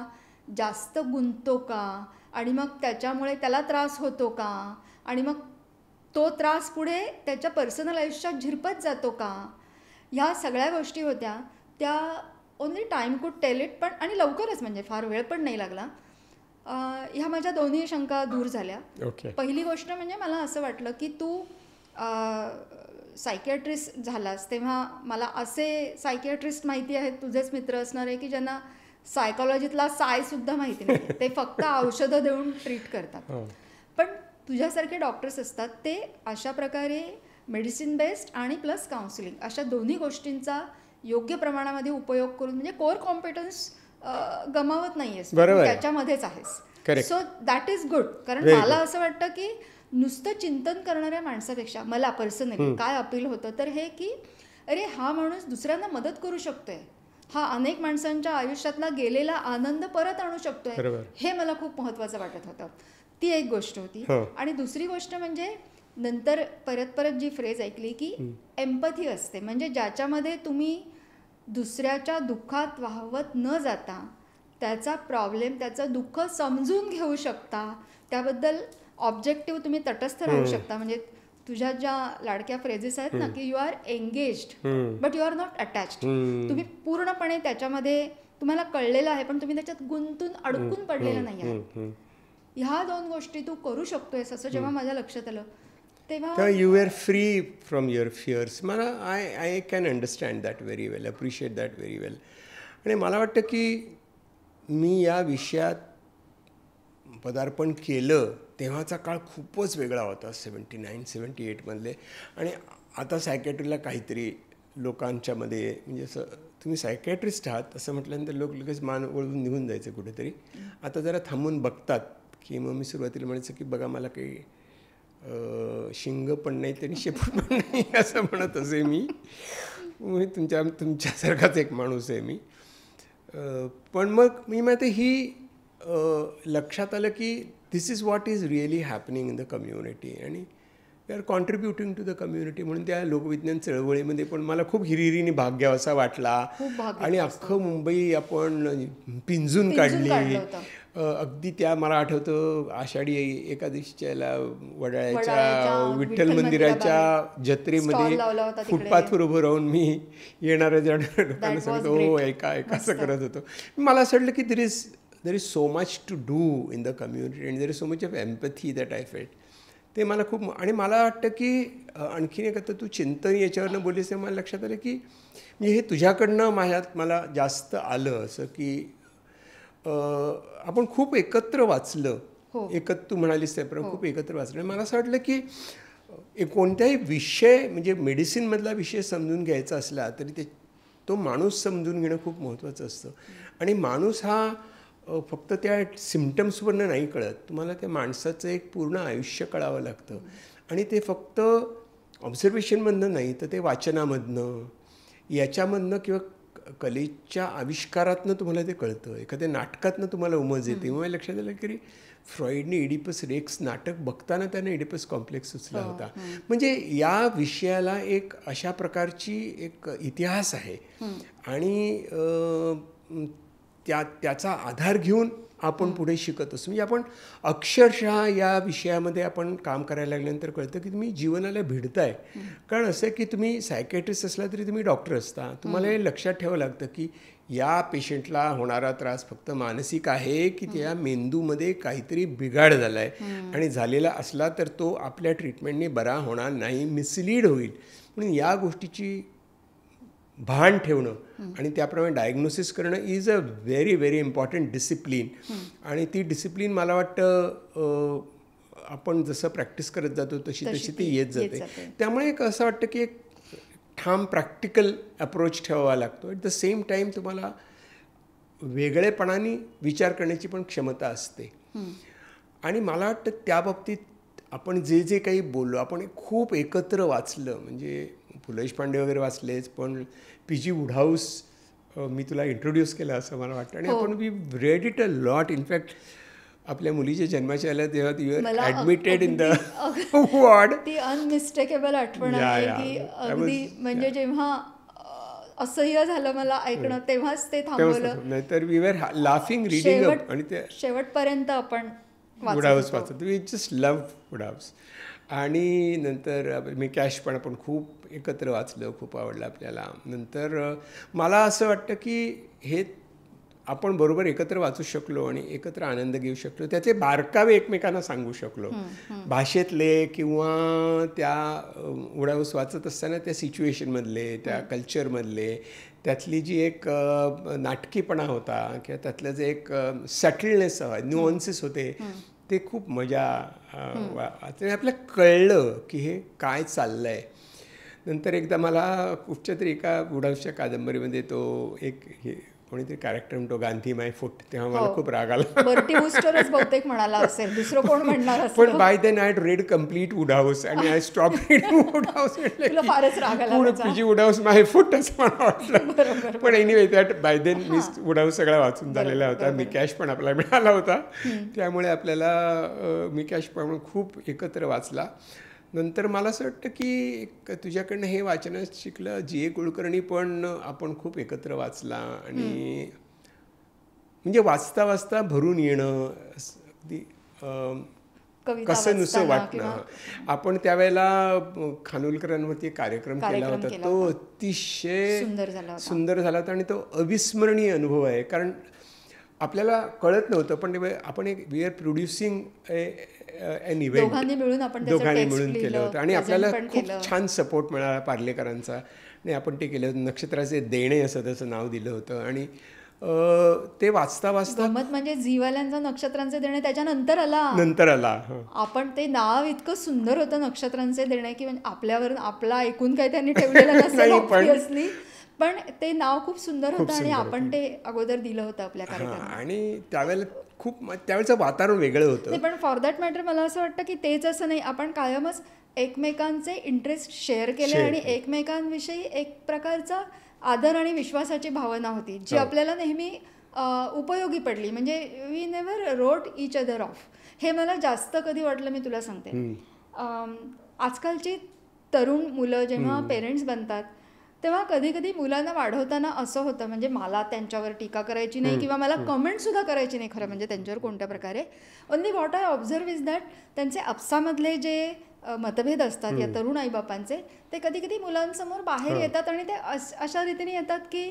जास्त गुंततो का, आणि मग त्याच्यामुळे त्याला त्रास होतो का, आणि मग तो त्रास पुढे त्याच्या पर्सनल आयुष्यात झिरपत जातो का, ह्या सगळ्या गोष्टी होत्या त्या ओन्ली टाईम कुड टेल इट. पण आणि लवकरच म्हणजे फार वेळ पण नाही लागला. ह्या माझ्या दोन्ही शंका दूर झाल्या. पहिली गोष्ट म्हणजे मला असं वाटलं की तू सायकियाट्रिस्ट झालास तेव्हा मला असे सायकियाट्रिस्ट माहिती आहेत, तुझेच मित्र असणार आहे, की ज्यांना सायकॉलॉजीतला सुद्धा माहिती नाही, ते फक्त औषधं देऊन ट्रीट करतात. पण तुझ्यासारखे डॉक्टर्स असतात ते अशा प्रकारे मेडिसिन बेस्ड आणि प्लस काउन्सिलिंग अशा दोन्ही गोष्टींचा योग्य प्रमाणामध्ये उपयोग करून म्हणजे कोर कॉम्पिटन्स गमावत नाही आहेस, त्याच्यामध्येच आहेस. So that is good. कारण मला असं वाटतं की नुसतं चिंतन करणाऱ्या माणसापेक्षा मला पर्सनली काय अपील होतं तर हे की अरे हा माणूस दुसऱ्यांना मदत करू शकतोय, हा अनेक माणसांच्या आयुष्यातला गेलेला आनंद परत आणू शकतोय, हे मला खूप महत्त्वाचं वाटत होतं. ती एक गोष्ट होती. आणि दुसरी गोष्ट म्हणजे नंतर परत परत जी फ्रेज ऐकली की एम्पथी असते, म्हणजे ज्याच्यामध्ये तुम्ही दुसऱ्याच्या दुःखात वाहवत न जाता त्याचा प्रॉब्लेम, त्याचं दुःख समजून घेऊ शकता, त्याबद्दल ऑब्जेक्टिव्ह तुम्ही तटस्थ राहू शकता. म्हणजे तुझ्या ज्या लाडक्या फ्रेजेस आहेत ना की you are engaged but you are not attached. तुम्ही पूर्णपणे त्याच्यामध्ये तुम्हाला कळलेलं आहे पण तुम्ही त्याच्यात गुंतून अडकून पडलेलं नाही आहे. ह्या 2 गोष्टी तू करू शकतोयस असं जेव्हा माझ्या लक्षात आलं तेव्हा you are free from your fears. मला I can understand that very well, appreciate that very well. आणि मला वाटतं की मी या विषयात पदार्पण केलं तेव्हाचा काळ खूपच वेगळा होता, 79-78मधले. आणि आता सायकॅट्रीला काहीतरी लोकांच्यामध्ये म्हणजे असं तुम्ही सायकॅट्रिस्ट आहात असं म्हटल्यानंतर लोक लगेच मान वळवून निघून जायचं कुठेतरी. आता जरा थांबून बघतात की मग मी सुरुवातीला म्हणायचं की बघा मला काही शिंग पण नाही तरी शेपूट पण नाही असं म्हणत असे मी तुमच्यासारखाच एक माणूस आहे मी. पण मग मी माहिती ही लक्षात आलं की this is what is really happening in the community आणि we are contributing to the community. म्हणून त्या लोकविज्ञान चळवळीमध्ये पण मला खूप हिरिरीने भाग घ्यावासा वाटला. आणि अख्खं मुंबई आपण पिंजून काढली. अगदी त्या मला आठवतं आषाढी एकादशीच्या वडाळ्याच्या विठ्ठल मंदिराच्या जत्रेमध्ये फुटपाथवर उभं राहून मी येणाऱ्या जाणाऱ्या लोकांना सांगतो हो ऐका असं करत होतो. मला असं वाटलं की there is so much to do in the community and there is so much of empathy that I felt. ते मला खूप. आणि मला वाटतं की आणखीन एक आता तू चिंतन याच्यावरनं बोललीस ते मला लक्षात आलं की हे तुझ्याकडनं मला जास्त आलं असं की आपण खूप एकत्र वाचलं. तू म्हणालीस त्याप्रमाणे खूप एकत्र वाचलं. मला असं वाटलं की कोणत्याही विषय म्हणजे मेडिसिनमधला विषय समजून घ्यायचा असला तरी तो माणूस समजून घेणं खूप महत्त्वाचं असतं. आणि माणूस हा फक्त त्या सिम्पटम्सवरनं नाही कळत. तुम्हाला त्या माणसाचं एक पूर्ण आयुष्य कळावं लागतं. आणि ते फक्त ऑब्झर्वेशनमधनं नाही तर ते वाचनामधनं याच्यामधनं किंवा कलेच्या आविष्कारातनं तुम्हाला ते कळतं. एखाद्या नाटकातनं तुम्हाला उमज येते. मग लक्षात आलं की फ्रॉइडने इडिपस रेक्स नाटक बघताना त्याने इडिपस कॉम्प्लेक्स सुचला होता. म्हणजे या विषयाला एक अशा प्रकारची एक इतिहास आहे आणि त्याचा आधार घेऊन आपण पुढे शिकत असतो. म्हणजे आपण अक्षरशः या विषयामध्ये आपण काम करायला लागल्यानंतर कळतं की तुम्ही जीवनाला भिडताय. कारण असं आहे की तुम्ही सायकॅट्रिस्ट असला तरी तुम्ही डॉक्टर असता. तुम्हाला हे लक्षात ठेवावं लागतं की या पेशंटला होणारा त्रास फक्त मानसिक आहे की त्या मेंदूमध्ये काहीतरी बिघाड झाला आहे आणि झालेला असला तर तो आपल्या ट्रीटमेंटने बरा होणार नाही, मिसलीड होईल. म्हणून या गोष्टीची भान ठेवणं आणि त्याप्रमाणे डायग्नोसिस करणं is a very very important discipline. आणि ती डिसिप्लिन मला वाटतं आपण जसं प्रॅक्टिस करत जातो तशी ती येत जाते. त्यामुळे एक असं वाटतं की एक ठाम प्रॅक्टिकल अप्रोच ठेवावा लागतो. ॲट द सेम टाईम तुम्हाला वेगळेपणाने विचार करण्याची पण क्षमता असते. आणि मला वाटतं त्या बाबतीत आपण जे काही बोललो आपण खूप एकत्र वाचलं. म्हणजे पु ल देशपांडे वगैरे वाचलेच पण पी.जी. वुडहाऊस मी तुला इंट्रोड्यूस केलं असं मला वाटतं. आणि आपण we read it a lot. In fact आपल्या मुलीच्या जन्माच्या आल्या तेव्हा ती ॲडमिटेड इन द वॉर्ड. ती अनमिस्टेकेबल आठवण आहे की अगदी म्हणजे जेव्हा असह्य झालं मला ऐकणं तेव्हाच ते थांबवलं. नाहीतर we were laughing reading up. आणि ते शेवटपर्यंत आपण वुडहाऊस वाचत. We just love Wodehouse. आणि नंतर मी कॅश पण आपण खूप एकत्र वाचलं, खूप आवडलं आपल्याला. नंतर मला असं वाटतं की हे आपण बरोबर एकत्र वाचू शकलो आणि एकत्र आनंद घेऊ शकलो. त्याचे बारकावे एकमेकांना सांगू शकलो भाषेतले किंवा त्या वुडहाऊस वाचत असताना त्या सिच्युएशनमधले, त्या कल्चरमधले, त्यातली जी एक नाटकीपणा होता किंवा त्यातलं जे एक सॅटलनेस न्यूअन्सेस होते ते खूप मजा आपल्याला कळलं की हे काय चाललं आहे. नंतर एकदा मला कुठच्या तरी एका वुडहाऊसच्या कादंबरीमध्ये तो एक कोणीतरी कॅरेक्टर म्हणतो गांधी माय फूट. तेव्हा मला खूप राग आला. बर्टी वूस्टरच बहुतेक म्हणाला असेल, दुसरं कोण म्हणणार असेल. पण by then I read complete Wodehouse आणि आय स्टॉप रीडिंग वुडहाऊस. फारच राग आला. पी.जी. वुडहाऊस माय फूट असं मला वाटलं. पण anyway that by than me Wodehouse सगळा वाचून झालेला होता. मी कॅश पण आपल्याला मिळाला होता. त्यामुळे आपल्याला मी कॅश पण खूप एकत्र वाचला. नंतर मला असं वाटतं की तुझ्याकडनं हे वाचनात शिकलं. जी ए कुलकर्णी पण आपण खूप एकत्र वाचला. आणि म्हणजे वाचता वाचता भरून येणं. अगदी कविता कसं नुसतं वाचताना वाटणं. आपण त्यावेळेला खानोलकरांवरती कार्यक्रम केला होता, तो अतिशय सुंदर झाला होता आणि तो अविस्मरणीय अनुभव आहे. कारण आपल्याला कळत नव्हतं, पण आपण एक we are producing an event, दोघांनी मिळून केलं होतं आणि आपल्याला खूप छान सपोर्ट मिळाला पार्लेकरांचा. आणि आपण ते केलं होतं, नक्षत्राचे देणे असं त्याचं नाव दिलं होतं. आणि ते वाचता गमत म्हणजे झीवाल्यांचं नक्षत्रांचे देणे त्याच्यानंतर आला. आपण ते नाव इतकं सुंदर होतं नक्षत्रांचे देणे की म्हणजे आपल्यावर आपला ऐकून काही त्यांनी ठेवलेलं नसेल ऑब्व्हियसली, पण ते नाव खूप सुंदर होतं आणि आपण ते अगोदर दिलं होतं आपल्या कार्यक्रमात. आणि त्यावेळेला त्यावेळेचं वातावरण वेगळं होतं. पण फॉर दॅट मॅटर मला असं वाटतं की तेच असं नाही, आपण कायमच एकमेकांचे इंटरेस्ट शेअर केले आणि एकमेकांविषयी एक प्रकारचा आदर आणि विश्वासाची भावना होती जी आपल्याला नेहमी उपयोगी पडली. म्हणजे we never wrote each other off. हे मला जास्त कधी वाटलं, मी तुला सांगते, आजकालची तरुण मुलं जेव्हा पेरेंट्स बनतात तेव्हा कधी कधी मुलांना वाढवताना असं होतं, म्हणजे मला त्यांच्यावर टीका करायची नाही किंवा मला कमेंटसुद्धा करायची नाही खरं म्हणजे त्यांच्यावर कोणत्या प्रकारे. Only what I observe is that त्यांचे आपसामधले जे मतभेद असतात या तरुण आईबापांचे, ते कधी कधी मुलांसमोर बाहेर येतात आणि ते अशा रीतीने येतात की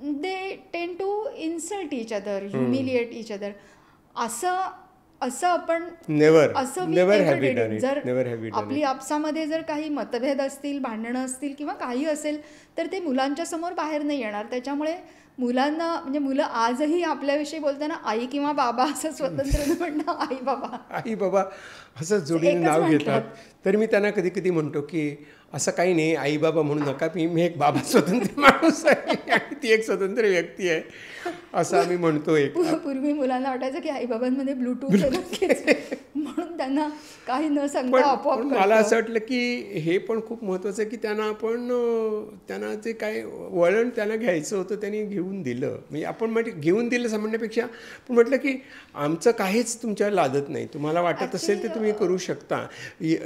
they tend to insult each other, humiliate each other. असं आपण जर आपली आपसामध्ये जर काही मतभेद असतील, भांडणं असतील किंवा काही असेल तर ते मुलांच्या समोर बाहेर नाही येणार. त्याच्यामुळे मुलांना म्हणजे मुलं आजही आपल्याविषयी बोलताना आई किंवा बाबा असं स्वतंत्र म्हणणं, आई बाबा असं जोडीने नाव घेतात. तर मी त्यांना कधी कधी म्हणतो की असं काही नाही, आई बाबा म्हणू नका, मी एक बाबा स्वतंत्र माणूस आहे आणि ती एक स्वतंत्र व्यक्ती आहे असं आम्ही म्हणतो. पूर्वी मुलांना वाटायचं की आईबाबांमध्ये ब्लूटूथ म्हणून त्यांना काही न सांगता आपोआप. मला असं वाटलं की हे पण खूप महत्त्वाचं आहे की त्यांना जे काय वळण त्यांना घ्यायचं होतं त्यांनी घेऊन दिलं. म्हणजे आपण घेऊन दिलं म्हणण्यापेक्षा पण म्हटलं की आमचं काहीच तुमच्यावर लादत नाही, तुम्हाला वाटत असेल तर तुम्ही करू शकता.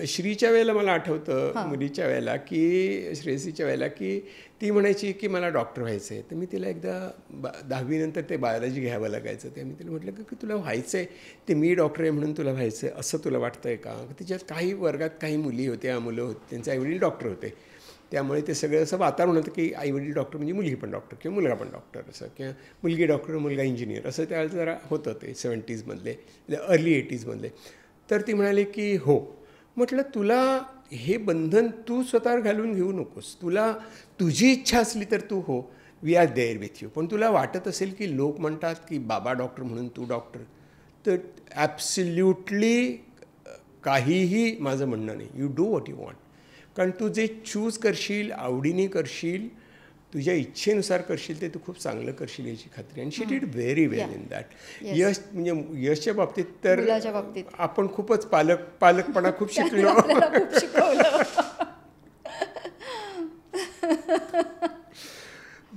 श्रीच्या वेळेला मला आठवतं, मुलीच्या वेळेला की श्रेयसीच्या वेळेला की ती म्हणायची की मला डॉक्टर व्हायचं आहे. तर मी तिला एकदा 10वी नंतर ते बायोलॉजी घ्यावं लागायचं. ते मी तिला म्हटलं की तुला व्हायचं आहे ते मी डॉक्टर आहे म्हणून तुला व्हायचं आहे असं तुला वाटतं आहे का? तिच्यात काही वर्गात काही मुली होत्या, मुलं होती, त्यांचे आईवडील डॉक्टर होते. त्यामुळे ते सगळं असं वातावरण होतं की आईवडील डॉक्टर म्हणजे मुलगी पण डॉक्टर किंवा मुलगा पण डॉक्टर असं, किंवा मुलगी डॉक्टर मुलगा इंजिनियर असं त्यावेळेला जरा होतं ते 70s मधले, अर्ली 80s मधले. तर ती म्हणाली की हो. म्हटलं तुला हे बंधन तू स्वतःवर घालून घेऊ नकोस, तुला तुझी इच्छा असली तर तू हो, we are there with you. पण तुला वाटत असेल की लोक म्हणतात की बाबा डॉक्टर म्हणून तू डॉक्टर, तर ॲब्सल्युटली काहीही माझं म्हणणं नाही. You do what you want. कारण तू जे चूज करशील, आवडीने करशील, तुझ्या इच्छेनुसार करशील ते तू खूप चांगलं करशील याची खात्री. आणि she did very well in that. Yash म्हणजे यशच्या बाबतीत तर आपण खूपच पालकपणा खूप शिकलो.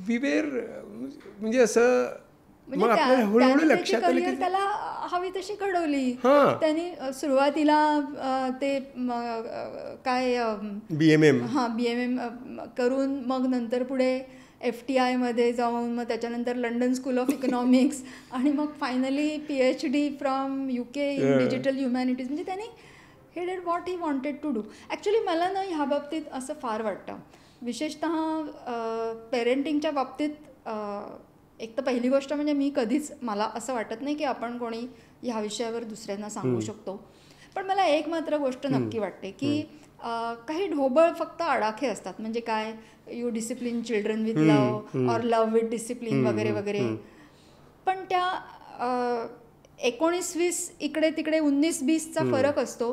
विवेर म्हणजे असं मग आपल्याला हळूहळू लक्षात आलं की त्याला हवी तशी घडवली त्यांनी. सुरुवातीला ते काय BMM करून मग नंतर पुढे FTIमध्ये जाऊन मग त्याच्यानंतर लंडन स्कूल ऑफ इकॉनॉमिक्स आणि मग finally PhD from UK in digital humanities. म्हणजे त्यांनी हे did what he wanted to do. Actually मला ना ह्या बाबतीत असं फार वाटतं, विशेषतः पेरेंटिंगच्या बाबतीत. एक तर पहिली गोष्ट म्हणजे मी कधीच, मला असं वाटत नाही की आपण कोणी ह्या विषयावर दुसऱ्यांना सांगू शकतो. पण मला एक मात्र गोष्ट नक्की वाटते की काही ढोबळ फक्त आडाखे असतात. म्हणजे काय, you discipline children with love or love with discipline वगैरे वगैरे. पण त्या 19-20 इकडे तिकडे 19-20चा फरक असतो.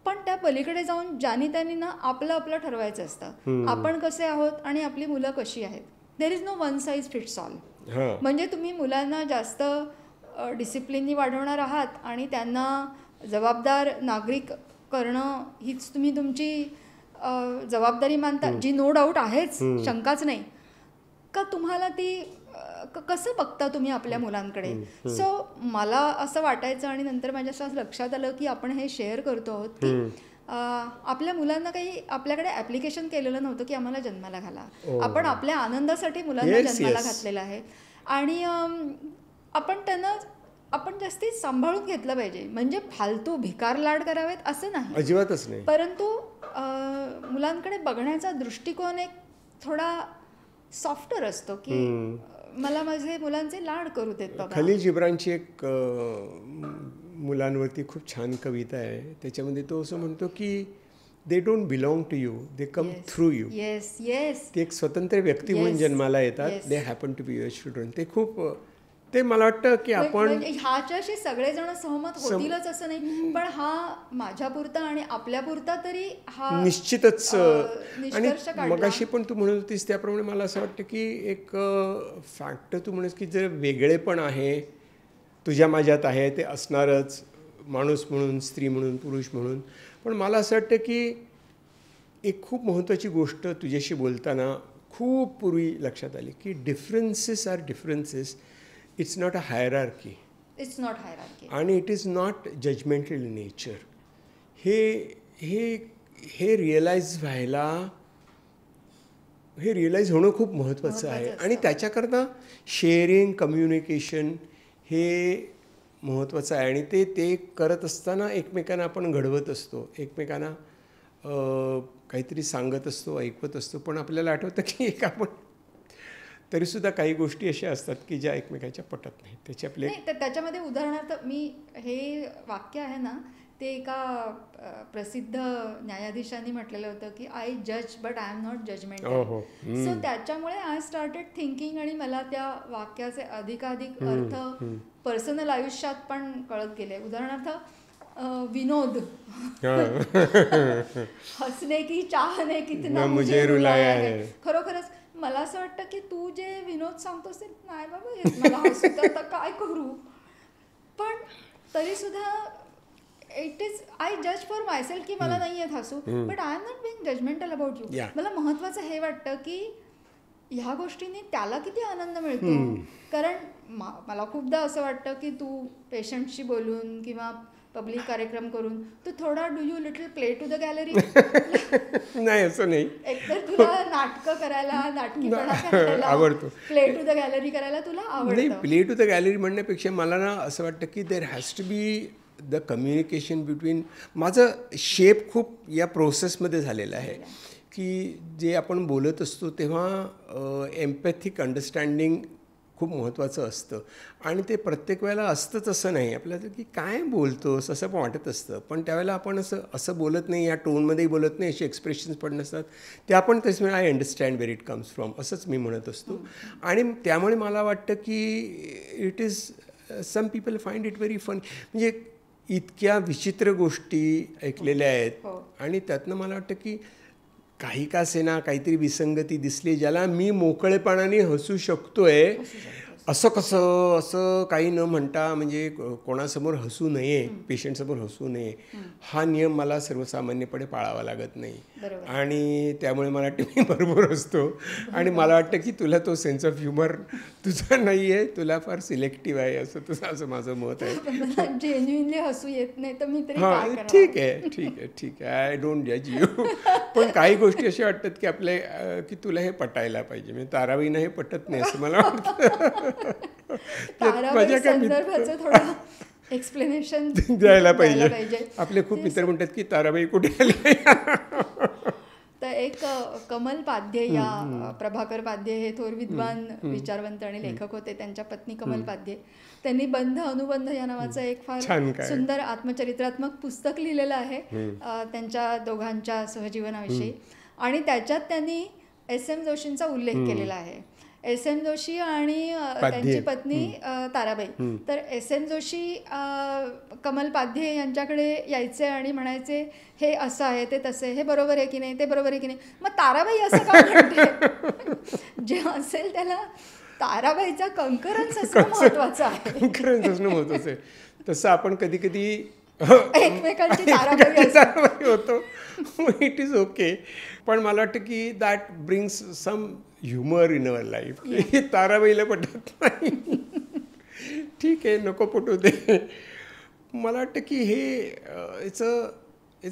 पण त्या पलीकडे जाऊन ज्यानी त्यांनी ना आपलं ठरवायचं असतं, आपण कसे आहोत आणि आपली मुलं कशी आहेत. There is no one size fits all. म्हणजे तुम्ही मुलांना जास्त डिसिप्लिननी वाढवणार आहात आणि त्यांना जबाबदार नागरिक करणं हीच तुम्ही तुमची जबाबदारी मानता, जी नो डाऊट आहेच, शंकाच नाही, का तुम्हाला ती कसं बघता तुम्ही आपल्या मुलांकडे. सो मला असं वाटायचं आणि नंतर माझ्या असं लक्षात आलं की आपण हे शेअर करतो आहोत की आपल्या मुलांना काही आपल्याकडे ॲप्लिकेशन केलेलं नव्हतं की आम्हाला जन्माला घाला. आपण आपल्या आनंदासाठी मुलांना जन्माला घातलेलं आहे आणि आपण त्यांना आपण जास्ती सांभाळून घेतलं पाहिजे. म्हणजे फालतू भिकार लाड करावेत असं नाही, अजिबातच नाही. परंतु मुलांकडे बघण्याचा दृष्टिकोन एक थोडा सॉफ्टर असतो की मला माझे मुलांचे लाड करू देत बाबा. खलील जिब्रानची एक मुलांवरती खूप छान कविता आहे. त्याच्यामध्ये तो असं म्हणतो की they don't belong to you, they come through you. Yes yes, ते एक स्वतंत्र व्यक्ती म्हणून जन्माला येतात. They happen to be your children. ते खूप, ते मला वाटतं की आपण ह्याच्याशी सगळेजण सहमत होतीलच असं नाही, पण हा माझ्यापुरता आणि आपल्यापुरता तरी हा निश्चितच. आणि काढला. मगाशी पण तू म्हणत होतीस त्याप्रमाणे मला असं वाटतं की एक फॅक्टर तू म्हणस की जर वेगळेपण आहे तुझ्या माझ्यात आहे, ते असणारच, माणूस म्हणून, स्त्री म्हणून, पुरुष म्हणून. पण मला असं वाटतं की एक खूप महत्त्वाची गोष्ट तुझ्याशी बोलताना खूप पूर्वी लक्षात आली की differences are differences. It's not a hierarchy. It's not hierarchy. आणि it is not judgmental in nature. हे रिअलाईज होणं खूप महत्त्वाचं आहे. आणि त्याच्याकरता शेअरिंग, कम्युनिकेशन हे महत्त्वाचं आहे. आणि ते करत असताना एकमेकांना आपण घडवत असतो, एकमेकांना काहीतरी सांगत असतो, ऐकवत असतो. पण आपल्याला आठवतं की एक आपण तरीसुद्धा काही गोष्टी अशा असतात की ज्या एकमेकांच्या पटत नाहीत. त्याचे आपले त्याच्यामध्ये उदाहरणार्थ मी हे वाक्य आहे ना, ते एका प्रसिद्ध न्यायाधीशांनी म्हटलेलं होतं की आय जज but I am not judgemental. So त्याच्यामुळे आय स्टार्टेड थिंकिंग आणि मला त्या वाक्याचे अधिकाधिक अर्थ पर्सनल आयुष्यात पण कळत गेले. उदाहरणार्थ विनोद, हसने की चाहने कितना मुझे रुलाया है. खरोखरच मला असं वाटतं की तू जे विनोद सांगतोस ते नाही बाबा येत मला हसू, आता काय करू. पण तरीसुद्धा इट इज आय जज फॉर मायसेल्फ की मला नाही येत हसू, but I am not being judgemental about you. मला महत्त्वाचं हे वाटतं की ह्या गोष्टीने त्याला किती आनंद मिळतो. कारण मला खूपदा असं वाटतं की तू पेशंटशी बोलून किंवा पब्लिक कार्यक्रम करून तू थोडा do you little play to the gallery. नाही असं नाही, एकतर तुला नाटकं करायला, नाटकीपणा करायला आवडतो, प्ले टू द गॅलरी करायला तुला आवडतं. नाही, प्ले टू द गॅलरी म्हणण्यापेक्षा मला ना असं वाटतं की there has to be the communication between. माझं शेप खूप या प्रोसेसमध्ये झालेलं आहे की जे आपण बोलत असतो तेव्हा एम्पॅथिक अंडरस्टँडिंग खूप महत्त्वाचं असतं. आणि ते वेळेला असतंच असं नाही. आपल्याला की काय बोलतोस असं पण वाटत असतं, पण त्यावेळेला आपण असं बोलत नाही, या टोनमध्येही बोलत नाही, असे एक्सप्रेशन्स पण नसतात. ते आपण तसं I understand where it comes from असंच मी म्हणत असतो. आणि त्यामुळे मला वाटतं की it is some people find it very fun. म्हणजे इतक्या विचित्र गोष्टी ऐकलेल्या आहेत आणि त्यातनं मला वाटतं की काही का असेना काहीतरी विसंगती दिसली, ज्याला मी मोकळेपणाने हसू शकतोय. असं कसं, असं काही न म्हणता, म्हणजे कोणासमोर हसू नये, पेशंटसमोर हसू नये, हा नियम मला सर्वसामान्यपणे पाळावा लागत नाही. आणि त्यामुळे मला वाटतं मी बरोबर असतो. आणि मला वाटतं की तुला तो सेन्स ऑफ ह्युमर तुझा नाही आहे, तुला फार सिलेक्टिव्ह आहे, असं माझं मत आहे. जेन्युइनली हसू येत नाही तर मी तरी हां, ठीक आहे, आय डोंट जज यू. पण काही गोष्टी अशा वाटतात की आपले की तुला हे पटायला पाहिजे. म्हणजे ताराबाईंना हे पटत नाही असं मला वाटतं. एक्सप्लेनेशन द्यायला पाहिजे. आपले खूप मित्र म्हणतात की ताराबाई कुठे आली. तर एक कमल पाध्ये या प्रभाकर पाध्ये हे थोर विद्वान, विचारवंत आणि लेखक होते. त्यांच्या पत्नी कमल पाध्ये, त्यांनी बंध अनुबंध या नावाचं एक फार सुंदर आत्मचरित्रात्मक पुस्तक लिहिलेलं आहे त्यांच्या दोघांच्या सहजीवनाविषयी. आणि त्याच्यात त्यांनी S.M. जोशींचा उल्लेख केलेला आहे. S.M. जोशी आणि त्यांची पत्नी ताराबाई. तर S.M. जोशी कमल पाध्ये यांच्याकडे यायचे आणि म्हणायचे हे असं आहे, ते तसे, हे बरोबर आहे की नाही, ते बरोबर आहे की नाही. मग ताराबाई असं का म्हणते? जे असेल त्याला ताराबाईचा कंकरन्स असणं महत्वाचं आहे. कंकरन्स असणं महत्वाचं आहे. तसं आपण कधी कधी एकमेकांची ताराबाई होतो. It is okay. पण मला वाटतं की that brings some humour in our life. की ताराबाईला पटत नाही, ठीक आहे, नको पटू दे. मला वाटतं की हे it's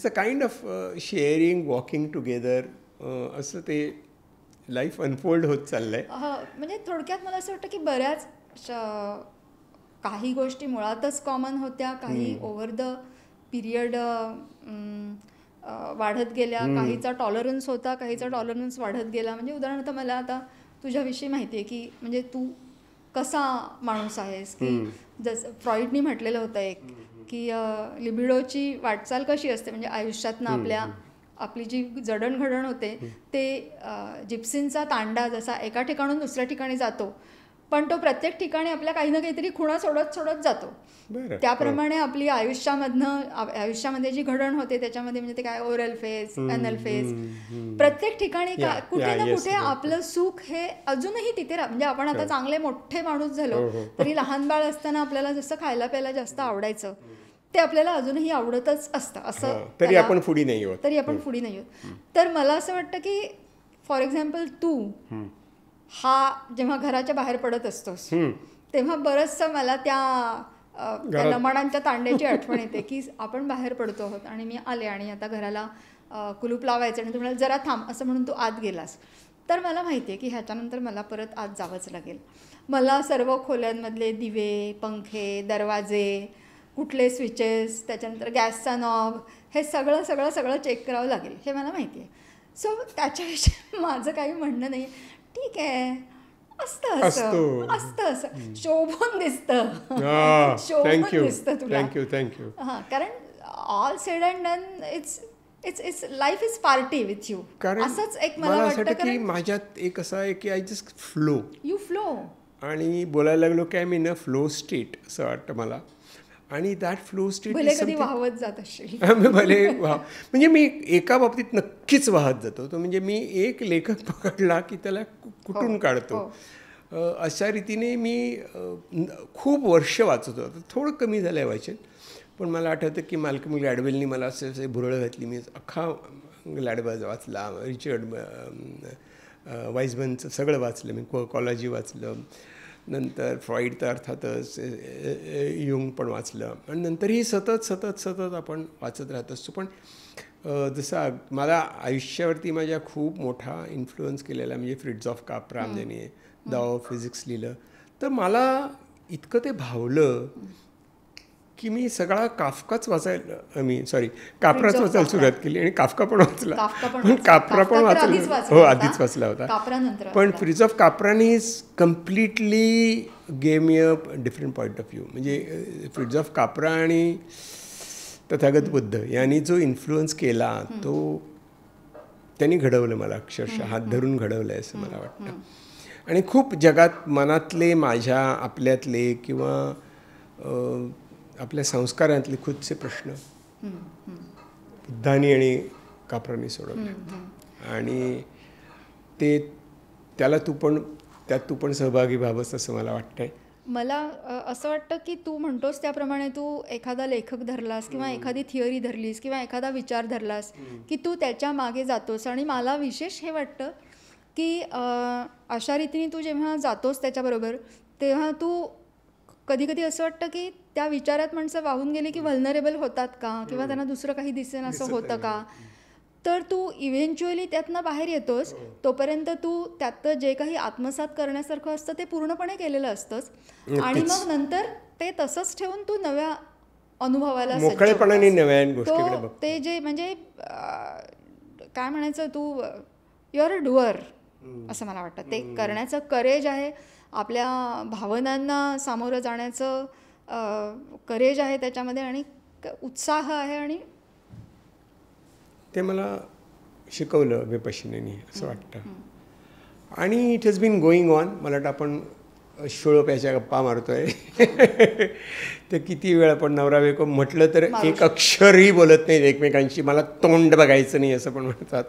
a kind of sharing, walking together, असं ते लाईफ अनफोल्ड होत चाललं आहे. म्हणजे थोडक्यात मला असं वाटतं की बऱ्याच काही गोष्टी मुळातच कॉमन होत्या, काही ओव्हर द पिरियड वाढत गेल्या, काहीचा टॉलरन्स होता, काहीचा टॉलरन्स वाढत गेला. म्हणजे उदाहरणार्थ मला आता तुझ्याविषयी माहिती आहे की म्हणजे तू कसा माणूस आहेस, की जसं फ्रॉइडनी म्हटलेलं होतं एक की लिबिडोची वाटचाल कशी असते, म्हणजे आयुष्यातनं आपली जी जडणघडण होते ते जिप्सींचा तांडा जसा एका ठिकाणून दुसऱ्या ठिकाणी जातो, पण तो प्रत्येक ठिकाणी आपल्या काही ना काहीतरी खुणा सोडत सोडत जातो. त्याप्रमाणे आपली आयुष्यामध्ये जी घडण होते त्याच्यामध्ये म्हणजे ते काय ओरल फेज, एनल फेज, प्रत्येक ठिकाणी कुठे ना कुठे आपलं सुख हे अजूनही तिथे म्हणजे आपण आता चांगले मोठे माणूस झालो तरी लहान बाळ असताना आपल्याला जसं खायला प्यायला जास्त आवडायचं ते आपल्याला अजूनही आवडतच असतं, असं तरी आपण पुढे नाही होत. तर मला असं वाटतं की फॉर एक्झाम्पल तू जेव्हा घराच्या बाहेर पडत असतोस तेव्हा बरंचसं मला त्या लमाणांच्या तांड्याची आठवण येते की आपण बाहेर पडतो आहोत आणि मी आले आणि आता घराला कुलूप लावायचं आणि तू म्हणाल जरा थांब असं म्हणून तू आत गेलास. तर मला माहिती आहे की ह्याच्यानंतर मला परत आत जावंच लागेल. मला सर्व खोल्यांमधले दिवे, पंखे, दरवाजे, कुठले स्विचेस, त्याच्यानंतर गॅसचा नॉब, हे सगळं सगळं सगळं चेक करावं लागेल हे मला माहिती आहे. सो त्याच्याविषयी माझं काही म्हणणं नाही. ठीक आहे, असतं असं शोभून दिसतं तुला. थँक्यू. हां, कारण all sed and done it's life is party with you. असंच एक मला वाटतं की माझ्यात एक असं आहे की I just flow. You flow. आणि बोलायला लागलो की I mean a flow state असं वाटतं मला. आणि दॅट फ्लो स्टेट भले कधी वाहवत जात असेल. भले म्हणजे मी एका बाबतीत नक्कीच वाहत जातो. तो म्हणजे मी एक लेखक पकडला की त्याला कुठून काढतो. अशा रीतीने मी खूप वर्ष वाचत होतो. थोडं कमी झालं आहे वाचन, पण मला आठवतं की माल्कम ग्लॅडवेलनी मला असे भुरळ घातली. मी अख्खा ग्लॅडवेल वाचला, रिचर्ड वाईसमनचं सगळं वाचलं मी, कॉलॉजी वाचलं, नंतर फ्रॉइड तर अर्थातच, युंग पण वाचलं, आणि नंतरही सतत आपण वाचत राहत असतो. पण जसं मला आयुष्यावरती माझ्या खूप मोठा इन्फ्लुअन्स केलेला म्हणजे फ्रिट्झ ऑफ काप्रा, ज्याने द ऑफ फिजिक्स लिहिलं. तर मला इतकं ते भावलं की मी सगळा काफ्काच काप्राच वाचायला सुरुवात केली आणि काफ्का पण वाचला. काप्रा पण वाचला, हो आधीच वाचला होता. पण फ्रिट्झ ऑफ काप्राने completely gave me a different point of view. म्हणजे फ्रिट्झ ऑफ काप्रा आणि तथागत बुद्ध यांनी जो इन्फ्लुअन्स केला तो त्यांनी घडवलं मला, अक्षरशः हात धरून घडवलं आहे असं मला वाटतं. आणि खूप जगात मनातले, माझ्या आपल्यातले किंवा आपल्या संस्कारातले खूपसे प्रश्न बुद्धांनी आणि काप्रांनी सोडवले. आणि त्यात तू पण सहभागी व्हावंस असं मला वाटतंय. मला असं वाटतं की तू म्हणतोस त्याप्रमाणे तू एखादा लेखक धरलास किंवा एखादी थिअरी धरलीस किंवा एखादा विचार धरलास की तू त्याच्या मागे जातोस. आणि मला विशेष हे वाटतं की अशा रीतीने तू जेव्हा जातोस त्याच्याबरोबर तेव्हा तू कधी असं वाटतं की त्या विचारात माणसं वाहून गेली की व्हल्नरेबल होतात का, किंवा त्यांना दुसरं काही दिसेन असं होतं का. तर तू इव्हेंच्युअली त्यातनं बाहेर येतोस. तोपर्यंत तू त्यात जे काही आत्मसात करण्यासारखं असतं ते पूर्णपणे केलेलं असतंच. आणि मग नंतर ते तसंच ठेवून तू नव्या अनुभवाला मोकळेपणाने नव्या गोष्टीकडे बघतो. ते जे म्हणजे काय म्हणायचं, तू यू आर अ डुअर असं मला वाटतं. ते करण्याचं करेज आहे, आपल्या भावनांना सामोरं जाण्याचं करेज आहे त्याच्यामध्ये, आणि उत्साह आहे. आणि ते मला शिकवलं विपश्यनेनी असं वाटतं. आणि it has been going on. मला वाटतं आपण शोळप्याच्या गप्पा मारतोय ते किती वेळ आपण नवरा बायको म्हटलं तर एक अक्षरही बोलत नाहीत एकमेकांशी, मला तोंड बघायचं नाही असं पण म्हणतात,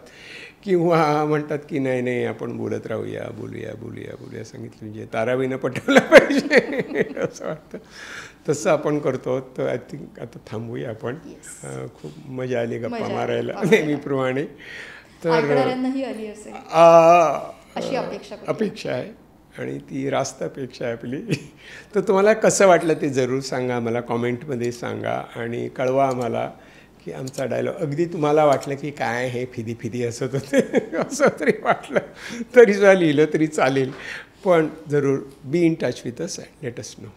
किंवा म्हणतात की नाही आपण बोलत राहूया, बोलूया सांगितलं म्हणजे तारावीनं पटवलं पाहिजे असं वाटतं. तसं आपण करतो. तर आय थिंक आता थांबूया आपण. खूप मजा आली गप्पा मारायला नेहमीप्रमाणे. तर अपेक्षा आहे आणि ती रास्त अपेक्षा आहे आपली. तर तुम्हाला कसं वाटलं ते जरूर सांगा, मला कॉमेंटमध्ये सांगा आणि कळवा आम्हाला की आमचा डायलॉग अगदी तुम्हाला वाटलं की काय हे फिदी असत होते असं तरी वाटलं तरी सुद्धा लिहिलं तरी चालेल. पण जरूर be in touch with us and let us know.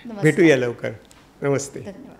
नमस्कार. भेटूया लवकर. नमस्ते. धन्यवाद.